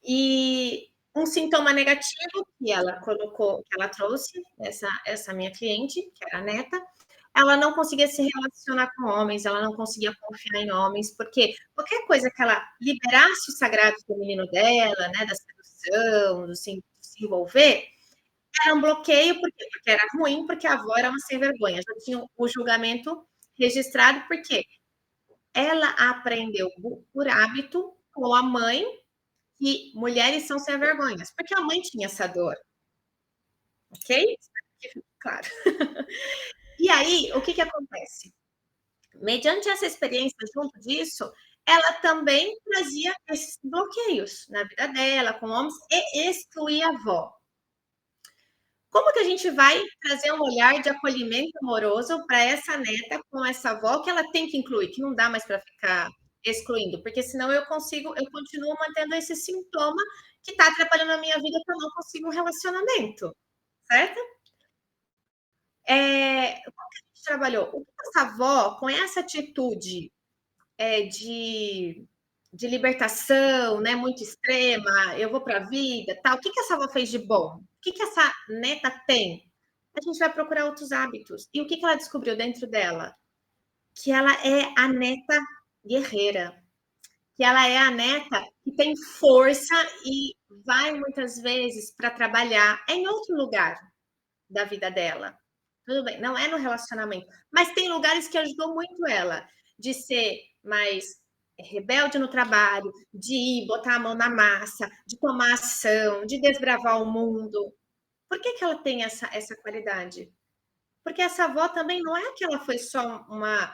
Speaker 2: E um sintoma negativo que ela colocou, que ela trouxe, essa minha cliente, que era a neta, ela não conseguia se relacionar com homens, ela não conseguia confiar em homens, porque qualquer coisa que ela liberasse o sagrado feminino dela, né, da sedução, do se envolver, era um bloqueio, por quê? Porque era ruim, porque a avó era uma sem vergonha, já tinha o julgamento registrado, porque ela aprendeu por hábito com a mãe que mulheres são sem vergonhas, porque a mãe tinha essa dor. Ok? Espero que fique claro. E aí, o que acontece? Mediante essa experiência, junto disso, ela também trazia esses bloqueios na vida dela, com homens, e excluía a avó. Como que a gente vai trazer um olhar de acolhimento amoroso para essa neta com essa avó que ela tem que incluir, que não dá mais para ficar excluindo, porque senão eu continuo mantendo esse sintoma que está atrapalhando a minha vida, que eu não consigo um relacionamento, certo? Como que a gente trabalhou? O que essa avó, com essa atitude de libertação, né, muito extrema, eu vou para a vida, tal, o que essa avó fez de bom? O que essa neta tem? A gente vai procurar outros hábitos. E o que ela descobriu dentro dela? Que ela é a neta guerreira, que ela é a neta que tem força e vai muitas vezes para trabalhar em outro lugar da vida dela. Tudo bem, não é no relacionamento, mas tem lugares que ajudou muito ela de ser mais rebelde no trabalho, de ir botar a mão na massa, de tomar ação, de desbravar o mundo. Por que ela tem essa qualidade? Porque essa avó também não é que ela foi só uma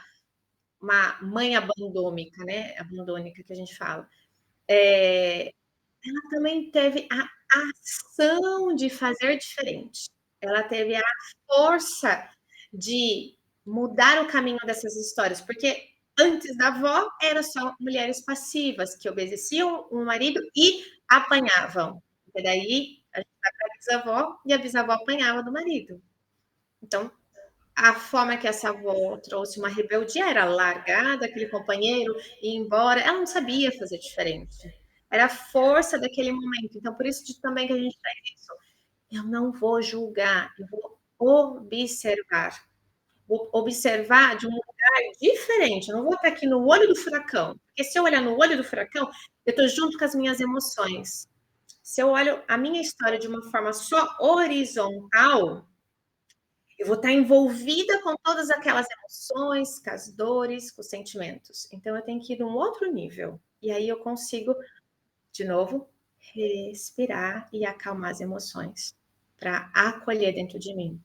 Speaker 2: mãe abandônica, né? Abandônica que a gente fala. Ela também teve a ação de fazer diferente. Ela teve a força de mudar o caminho dessas histórias, porque antes da avó eram só mulheres passivas que obedeciam o marido e apanhavam. E daí a gente vai para a bisavó e a bisavó apanhava do marido. Então, a forma que essa avó trouxe uma rebeldia era largar daquele companheiro e ir embora. Ela não sabia fazer diferente. Era a força daquele momento. Então, por isso também que a gente faz isso. Eu não vou julgar, eu vou observar. Vou observar de um lugar diferente. Eu não vou estar aqui no olho do furacão. Porque se eu olhar no olho do furacão, eu estou junto com as minhas emoções. Se eu olho a minha história de uma forma só horizontal, eu vou estar envolvida com todas aquelas emoções, com as dores, com os sentimentos. Então, eu tenho que ir num outro nível. E aí eu consigo, de novo, respirar e acalmar as emoções para acolher dentro de mim.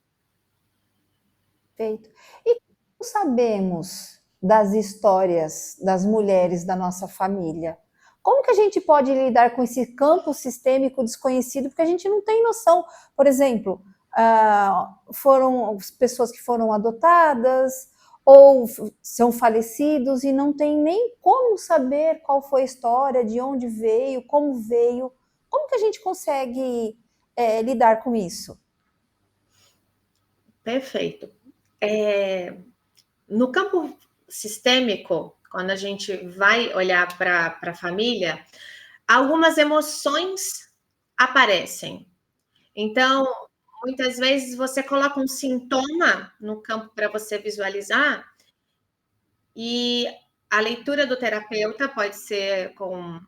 Speaker 1: Perfeito. E como sabemos das histórias das mulheres da nossa família? Como que a gente pode lidar com esse campo sistêmico desconhecido? Porque a gente não tem noção. Por exemplo, foram pessoas que foram adotadas ou são falecidos e não tem nem como saber qual foi a história, de onde veio, como veio. Como que a gente consegue lidar com isso?
Speaker 2: Perfeito. No campo sistêmico, quando a gente vai olhar para a família, algumas emoções aparecem. Então, muitas vezes você coloca um sintoma no campo para você visualizar, e a leitura do terapeuta pode ser com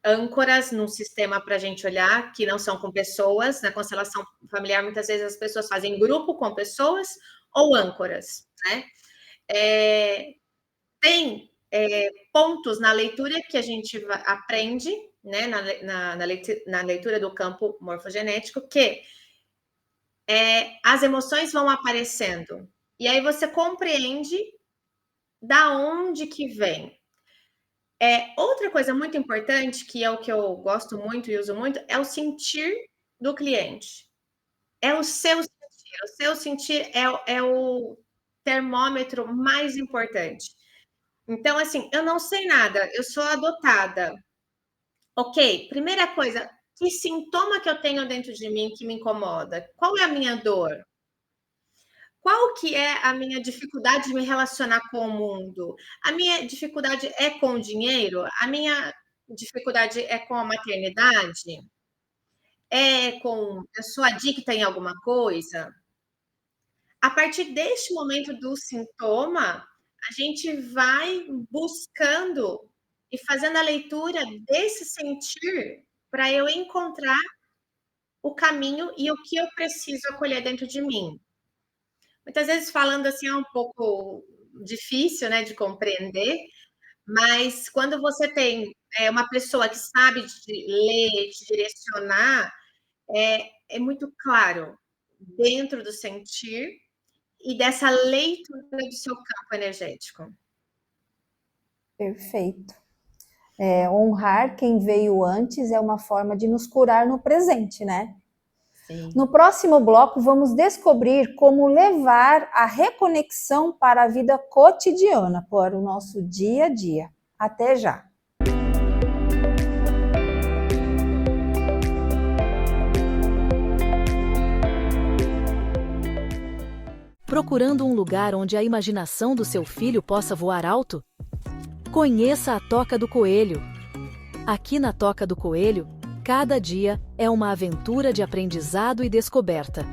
Speaker 2: âncoras num sistema para a gente olhar, que não são com pessoas. Na constelação familiar, muitas vezes as pessoas fazem grupo com pessoas ou âncoras, né? Tem pontos na leitura que a gente aprende, né, na leitura do campo morfogenético, que as emoções vão aparecendo. E aí você compreende da onde que vem. Outra coisa muito importante, que é o que eu gosto muito e uso muito, é o sentir do cliente. É o seu sentir. O seu sentir é o termômetro mais importante. Então, assim, eu não sei nada, eu sou adotada. Ok, primeira coisa, que sintoma que eu tenho dentro de mim que me incomoda? Qual é a minha dor? Qual que é a minha dificuldade de me relacionar com o mundo? A minha dificuldade é com o dinheiro? A minha dificuldade é com a maternidade? Eu sou adicta em alguma coisa? A partir deste momento do sintoma, a gente vai buscando e fazendo a leitura desse sentir para eu encontrar o caminho e o que eu preciso acolher dentro de mim. Muitas vezes falando assim é um pouco difícil, né, de compreender, mas quando você tem uma pessoa que sabe te ler, te direcionar, é muito claro dentro do sentir e dessa leitura do seu campo energético.
Speaker 1: Perfeito. Honrar quem veio antes é uma forma de nos curar no presente, né?
Speaker 2: Sim.
Speaker 1: No próximo bloco, vamos descobrir como levar a reconexão para a vida cotidiana, para o nosso dia a dia. Até já!
Speaker 11: Procurando um lugar onde a imaginação do seu filho possa voar alto? Conheça a Toca do Coelho. Aqui na Toca do Coelho, cada dia é uma aventura de aprendizado e descoberta.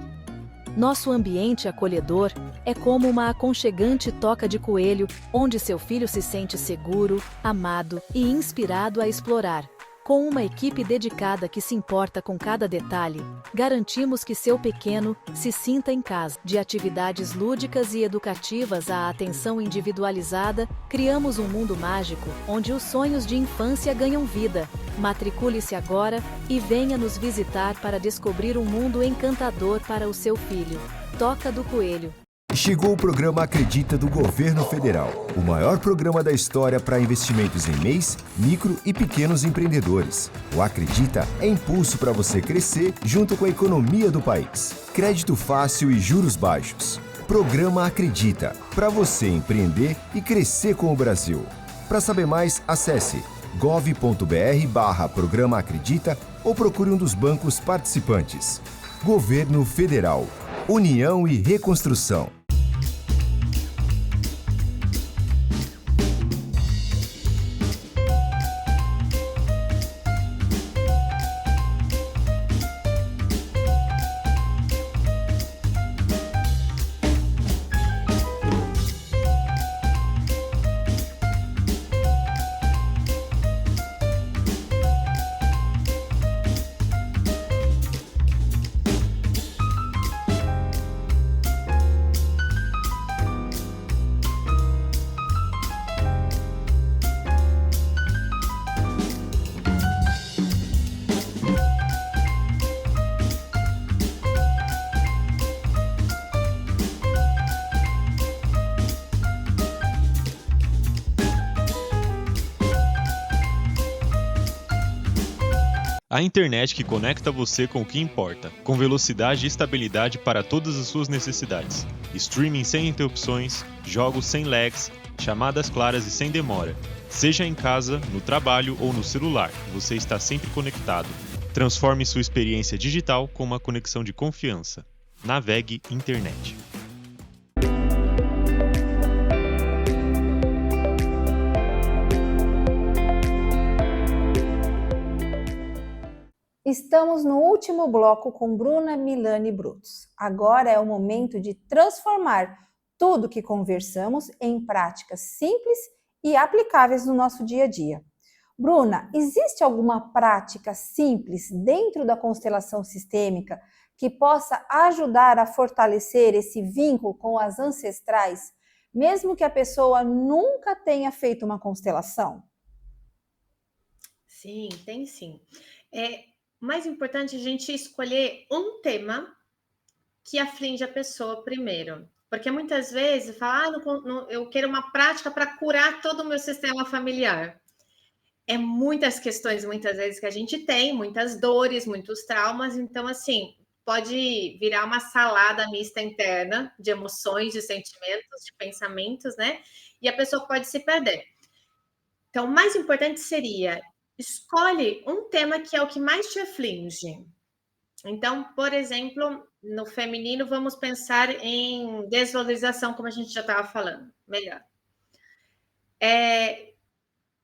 Speaker 11: Nosso ambiente acolhedor é como uma aconchegante toca de coelho, onde seu filho se sente seguro, amado e inspirado a explorar. Com uma equipe dedicada que se importa com cada detalhe, garantimos que seu pequeno se sinta em casa. De atividades lúdicas e educativas à atenção individualizada, criamos um mundo mágico onde os sonhos de infância ganham vida. Matricule-se agora e venha nos visitar para descobrir um mundo encantador para o seu filho. Toca do Coelho.
Speaker 7: Chegou o programa Acredita do Governo Federal, o maior programa da história para investimentos em MEIs, micro e pequenos empreendedores. O Acredita é impulso para você crescer junto com a economia do país. Crédito fácil e juros baixos. Programa Acredita, para você empreender e crescer com o Brasil. Para saber mais, acesse gov.br/Programa Acredita ou procure um dos bancos participantes. Governo Federal. União e Reconstrução.
Speaker 4: A internet que conecta você com o que importa, com velocidade e estabilidade para todas as suas necessidades. Streaming sem interrupções, jogos sem lags, chamadas claras e sem demora. Seja em casa, no trabalho ou no celular, você está sempre conectado. Transforme sua experiência digital com uma conexão de confiança. Navegue Internet.
Speaker 1: Estamos no último bloco com Bruna Milani Brutus. Agora é o momento de transformar tudo que conversamos em práticas simples e aplicáveis no nosso dia a dia. Bruna, existe alguma prática simples dentro da constelação sistêmica que possa ajudar a fortalecer esse vínculo com as ancestrais, mesmo que a pessoa nunca tenha feito uma constelação?
Speaker 2: Sim, tem sim. O mais importante é a gente escolher um tema que aflige a pessoa primeiro. Porque muitas vezes fala, eu quero uma prática para curar todo o meu sistema familiar. É muitas questões, muitas vezes, que a gente tem, muitas dores, muitos traumas. Então, assim, pode virar uma salada mista interna de emoções, de sentimentos, de pensamentos, né? E a pessoa pode se perder. Então, o mais importante seria, escolhe um tema que é o que mais te aflige. Então, por exemplo, no feminino, vamos pensar em desvalorização, como a gente já estava falando, melhor.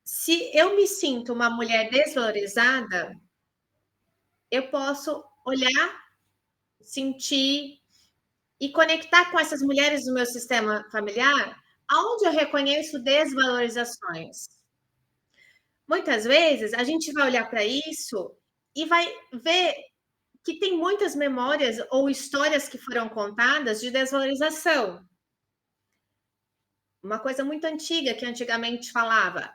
Speaker 2: Se eu me sinto uma mulher desvalorizada, eu posso olhar, sentir e conectar com essas mulheres do meu sistema familiar, aonde eu reconheço desvalorizações. Muitas vezes, a gente vai olhar para isso e vai ver que tem muitas memórias ou histórias que foram contadas de desvalorização. Uma coisa muito antiga que antigamente falava: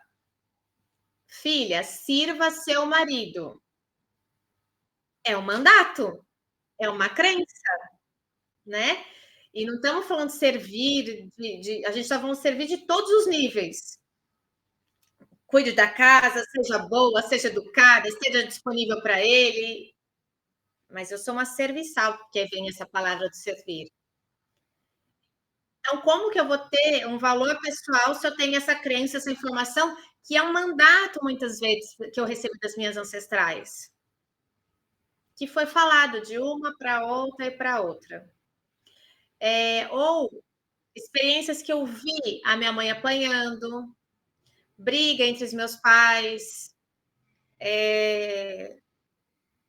Speaker 2: filha, sirva seu marido. É um mandato, é uma crença, né? E não estamos falando de servir, a gente está falando de servir de todos os níveis. Cuide da casa, seja boa, seja educada, esteja disponível para ele. Mas eu sou uma serviçal, porque vem essa palavra de servir. Então, como que eu vou ter um valor pessoal se eu tenho essa crença, essa informação, que é um mandato, muitas vezes, que eu recebo das minhas ancestrais? Que foi falado de uma para outra e para outra. Ou experiências que eu vi a minha mãe apanhando, briga entre os meus pais,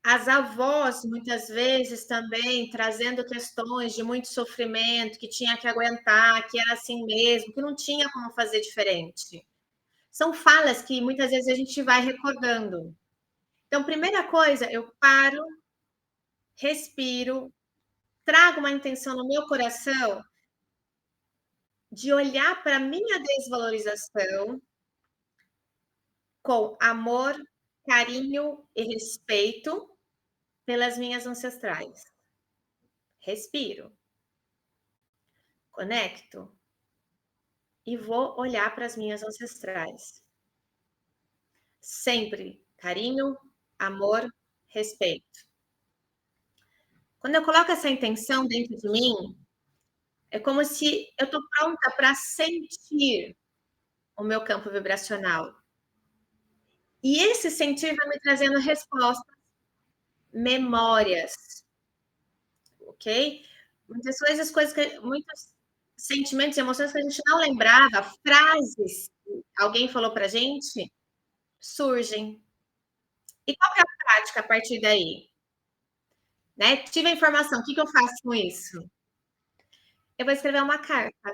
Speaker 2: as avós, muitas vezes, também trazendo questões de muito sofrimento, que tinha que aguentar, que era assim mesmo, que não tinha como fazer diferente. São falas que muitas vezes a gente vai recordando. Então, primeira coisa, eu paro, respiro, trago uma intenção no meu coração de olhar para a minha desvalorização com amor, carinho e respeito pelas minhas ancestrais. Respiro, conecto e vou olhar para as minhas ancestrais. Sempre carinho, amor, respeito. Quando eu coloco essa intenção dentro de mim, é como se eu estou pronta para sentir o meu campo vibracional. E esse sentir vai me trazendo respostas, memórias, ok? Muitas muitos sentimentos e emoções que a gente não lembrava, frases que alguém falou para a gente, surgem. E qual que é a prática a partir daí? Né? Tive a informação, o que eu faço com isso? Eu vou escrever uma carta.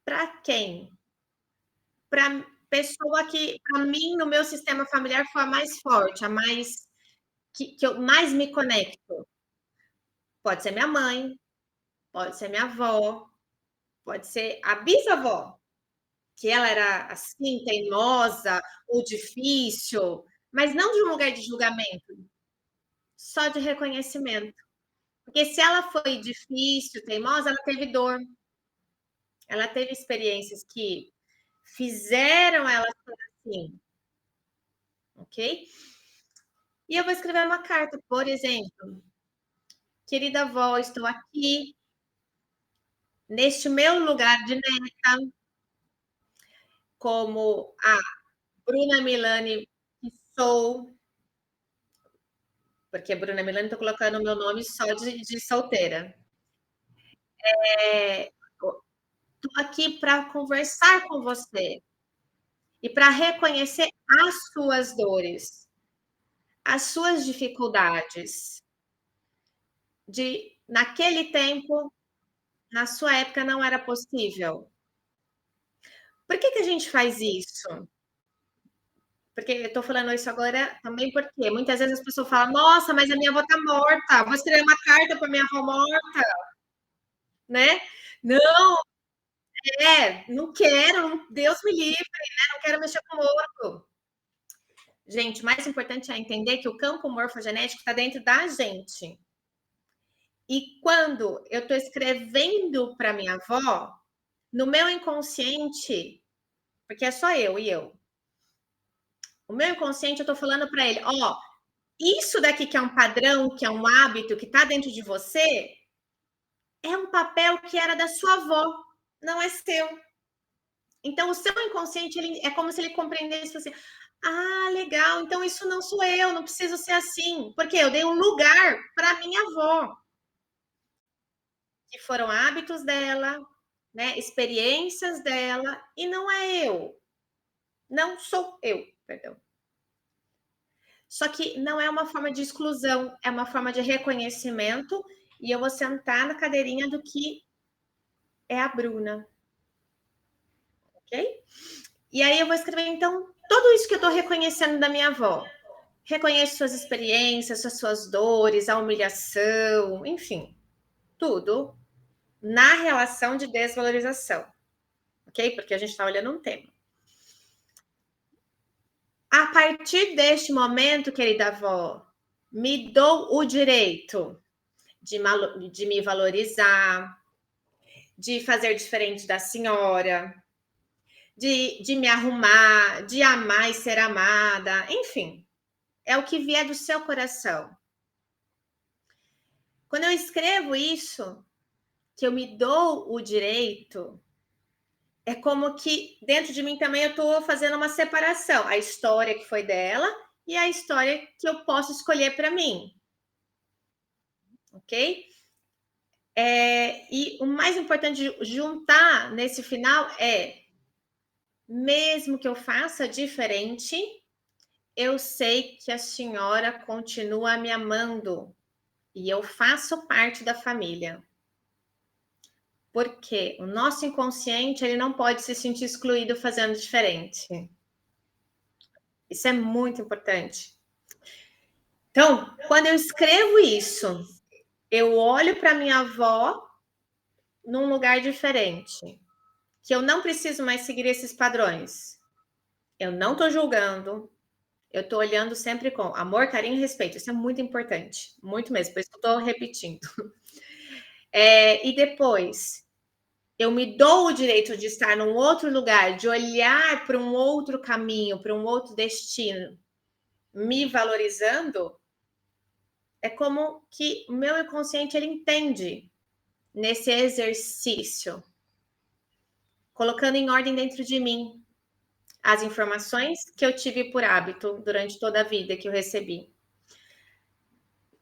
Speaker 2: Para quem? Para pessoa que, para mim, no meu sistema familiar, foi a mais forte, a mais que eu mais me conecto. Pode ser minha mãe, pode ser minha avó, pode ser a bisavó, que ela era assim, teimosa ou difícil, mas não de um lugar de julgamento, só de reconhecimento. Porque se ela foi difícil, teimosa, ela teve dor. Ela teve experiências que fizeram ela ser assim. Ok? E eu vou escrever uma carta, por exemplo. Querida avó, estou aqui, neste meu lugar de neta, como a Bruna Milani que sou, porque Bruna Milani, estou colocando o meu nome só de solteira. Estou aqui para conversar com você e para reconhecer as suas dores, as suas dificuldades. Naquele tempo, na sua época, não era possível. Por que a gente faz isso? Porque eu estou falando isso agora também porque muitas vezes as pessoas falam: nossa, mas a minha avó está morta, vou escrever uma carta para minha avó morta, né? Não, não quero, Deus me livre, né? Não quero mexer com morto. Gente, o mais importante é entender que o campo morfogenético está dentro da gente. E quando eu estou escrevendo para minha avó, no meu inconsciente, porque é só eu e eu, o meu inconsciente, eu estou falando para ele, ó, isso daqui que é um padrão, que é um hábito, que está dentro de você, é um papel que era da sua avó, não é seu. Então, o seu inconsciente, é como se ele compreendesse assim, legal, então isso não sou eu, não preciso ser assim, porque eu dei um lugar para minha avó, que foram hábitos dela, né, experiências dela, e não é eu. Não sou eu, perdão. Só que não é uma forma de exclusão, é uma forma de reconhecimento, e eu vou sentar na cadeirinha do que é a Bruna. Ok? E aí eu vou escrever, então, tudo isso que eu estou reconhecendo da minha avó. Reconheço suas experiências, suas dores, a humilhação, enfim, tudo na relação de desvalorização. Ok? Porque a gente está olhando um tema. A partir deste momento, querida avó, me dou o direito de me valorizar, de fazer diferente da senhora, de me arrumar, de amar e ser amada, enfim, é o que vier do seu coração. Quando eu escrevo isso, que eu me dou o direito, é como que dentro de mim também eu estou fazendo uma separação, a história que foi dela e a história que eu posso escolher para mim. Ok? E o mais importante de juntar nesse final é, mesmo que eu faça diferente, eu sei que a senhora continua me amando e eu faço parte da família. Porque o nosso inconsciente, ele não pode se sentir excluído fazendo diferente. Isso é muito importante. Então, quando eu escrevo isso, eu olho para minha avó num lugar diferente, que eu não preciso mais seguir esses padrões. Eu não estou julgando, eu estou olhando sempre com amor, carinho e respeito. Isso é muito importante, muito mesmo, por isso que eu estou repetindo. E depois, eu me dou o direito de estar num outro lugar, de olhar para um outro caminho, para um outro destino, me valorizando, é como que o meu inconsciente, ele entende nesse exercício, colocando em ordem dentro de mim as informações que eu tive por hábito durante toda a vida que eu recebi.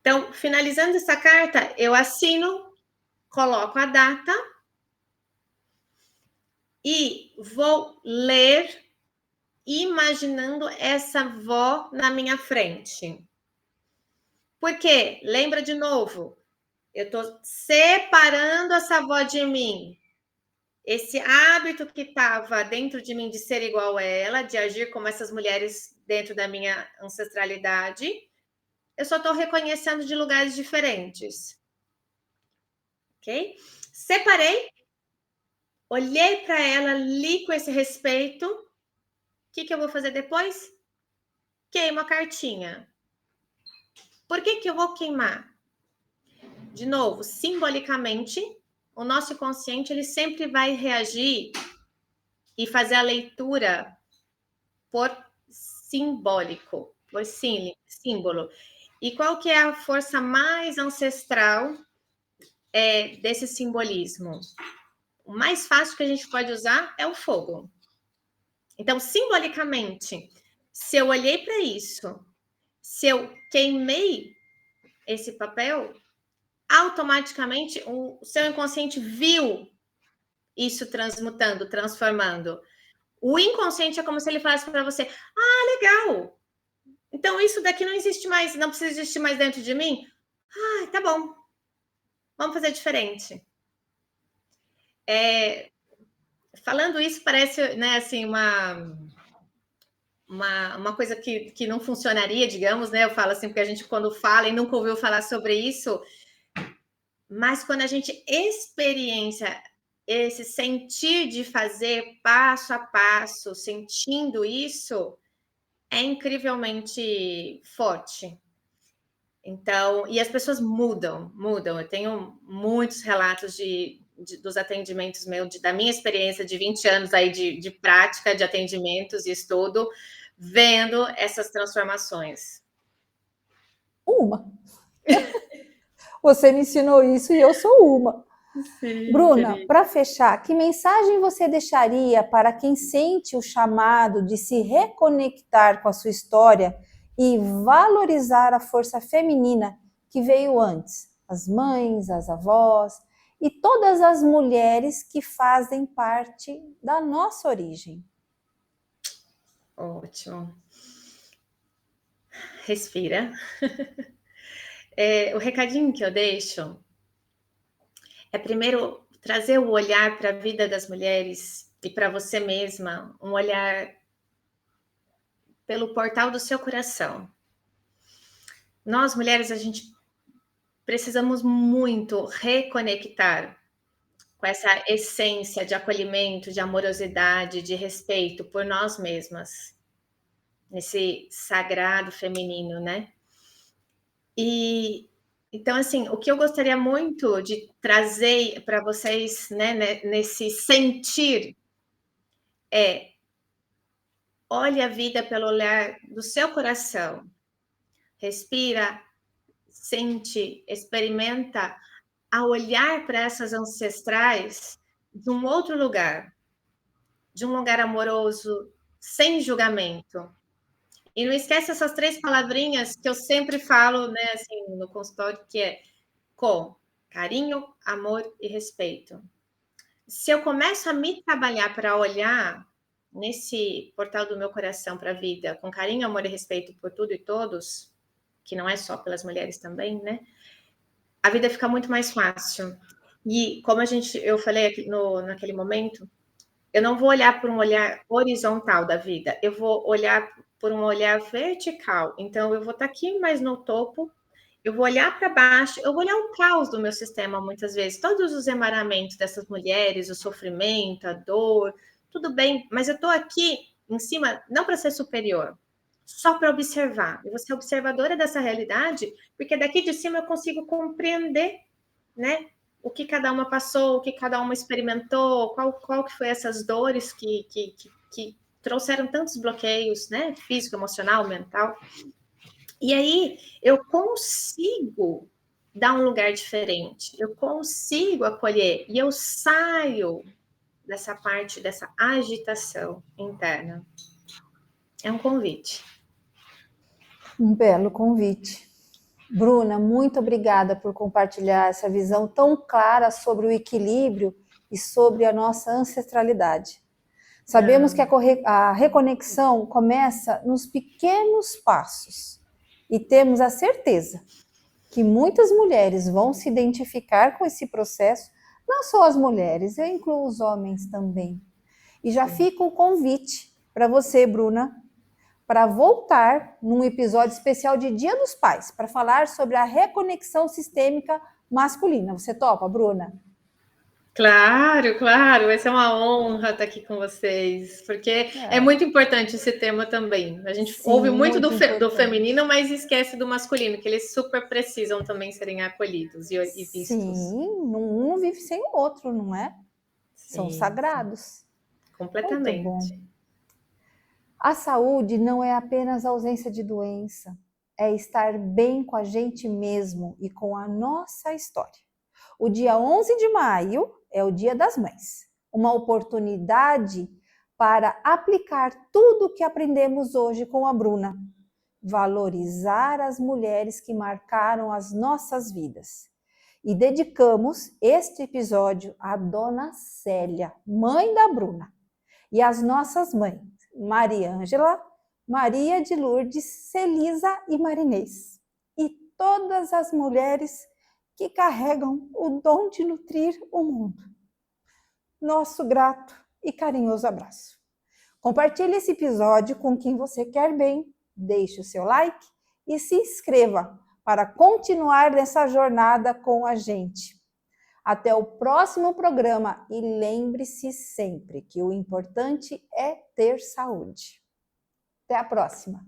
Speaker 2: Então, finalizando essa carta, eu assino, coloco a data e vou ler imaginando essa avó na minha frente. Porque, lembra de novo, eu estou separando essa avó de mim. Esse hábito que estava dentro de mim de ser igual a ela, de agir como essas mulheres dentro da minha ancestralidade, eu só estou reconhecendo de lugares diferentes. Ok? Separei, olhei para ela, li com esse respeito. O que eu vou fazer depois? Queimo a cartinha. Por que eu vou queimar? De novo, simbolicamente, o nosso inconsciente, ele sempre vai reagir e fazer a leitura por simbólico, por símbolo. E qual que é a força mais ancestral desse simbolismo? O mais fácil que a gente pode usar é o fogo. Então, simbolicamente, se eu olhei para isso, se eu queimei esse papel, automaticamente o seu inconsciente viu isso transmutando, transformando. O inconsciente é como se ele falasse para você, legal, então isso daqui não existe mais, não precisa existir mais dentro de mim? Tá bom, vamos fazer diferente. Falando isso parece, né, assim, uma coisa que não funcionaria, digamos, né? Eu falo assim, porque a gente quando fala e nunca ouviu falar sobre isso, mas quando a gente esse sentir de fazer passo a passo, sentindo isso, é incrivelmente forte. Então, e as pessoas mudam. Eu tenho muitos relatos dos atendimentos meus, da minha experiência de 20 anos aí de prática de atendimentos e estudo, vendo essas transformações.
Speaker 1: Você me ensinou isso e eu sou uma.
Speaker 2: Sim,
Speaker 1: Bruna, para fechar, que mensagem você deixaria para quem sente o chamado de se reconectar com a sua história e valorizar a força feminina que veio antes? As mães, as avós e todas as mulheres que fazem parte da nossa origem.
Speaker 2: Ótimo. Respira. O recadinho que eu deixo é, primeiro, trazer o olhar para a vida das mulheres e para você mesma, um olhar pelo portal do seu coração. Nós, mulheres, a gente precisamos muito reconectar com essa essência de acolhimento, de amorosidade, de respeito por nós mesmas, nesse sagrado feminino, né? E então, assim, o que eu gostaria muito de trazer para vocês, né, nesse sentir, olhe a vida pelo olhar do seu coração. Respira, sente, experimenta a olhar para essas ancestrais de um outro lugar, de um lugar amoroso, sem julgamento. E não esquece essas 3 palavrinhas que eu sempre falo, né, assim, no consultório, que é com carinho, amor e respeito. Se eu começo a me trabalhar para olhar nesse portal do meu coração para a vida, com carinho, amor e respeito por tudo e todos, que não é só pelas mulheres também, né? A vida fica muito mais fácil. E como eu falei aqui naquele momento, eu não vou olhar por um olhar horizontal da vida, eu vou olhar por um olhar vertical. Então, eu vou estar aqui mais no topo, eu vou olhar para baixo, eu vou olhar o caos do meu sistema muitas vezes, todos os emaramentos dessas mulheres, o sofrimento, a dor, tudo bem, mas eu estou aqui em cima, não para ser superior, só para observar. Eu vou ser observadora dessa realidade, porque daqui de cima eu consigo compreender, né? O que cada uma passou, o que cada uma experimentou, qual que foi essas dores que trouxeram tantos bloqueios, né? Físico, emocional, mental. E aí eu consigo dar um lugar diferente, eu consigo acolher e eu saio dessa parte, dessa agitação interna. É um convite.
Speaker 1: Um belo convite. Bruna, muito obrigada por compartilhar essa visão tão clara sobre o equilíbrio e sobre a nossa ancestralidade. Sabemos que a reconexão começa nos pequenos passos e temos a certeza que muitas mulheres vão se identificar com esse processo, não só as mulheres, eu incluo os homens também. E já fica o convite para você, Bruna, para voltar num episódio especial de Dia dos Pais, para falar sobre a reconexão sistêmica masculina. Você topa, Bruna?
Speaker 2: Claro, claro, vai ser uma honra estar aqui com vocês, porque é muito importante esse tema também. A gente ouve muito do feminino, mas esquece do masculino, que eles super precisam também serem acolhidos e vistos.
Speaker 1: Sim, um vive sem o outro, não é?
Speaker 2: Sim,
Speaker 1: são sagrados.
Speaker 2: Completamente.
Speaker 1: Muito bom. A saúde não é apenas ausência de doença, é estar bem com a gente mesmo e com a nossa história. O dia 11 de maio é o Dia das Mães, uma oportunidade para aplicar tudo o que aprendemos hoje com a Bruna, valorizar as mulheres que marcaram as nossas vidas. E dedicamos este episódio à Dona Célia, mãe da Bruna, e às nossas mães, Maria Ângela, Maria de Lourdes, Celisa e Marinês, e todas as mulheres que carregam o dom de nutrir o mundo. Nosso grato e carinhoso abraço. Compartilhe esse episódio com quem você quer bem, deixe o seu like e se inscreva para continuar nessa jornada com a gente. Até o próximo programa e lembre-se sempre que o importante é ter saúde. Até a próxima!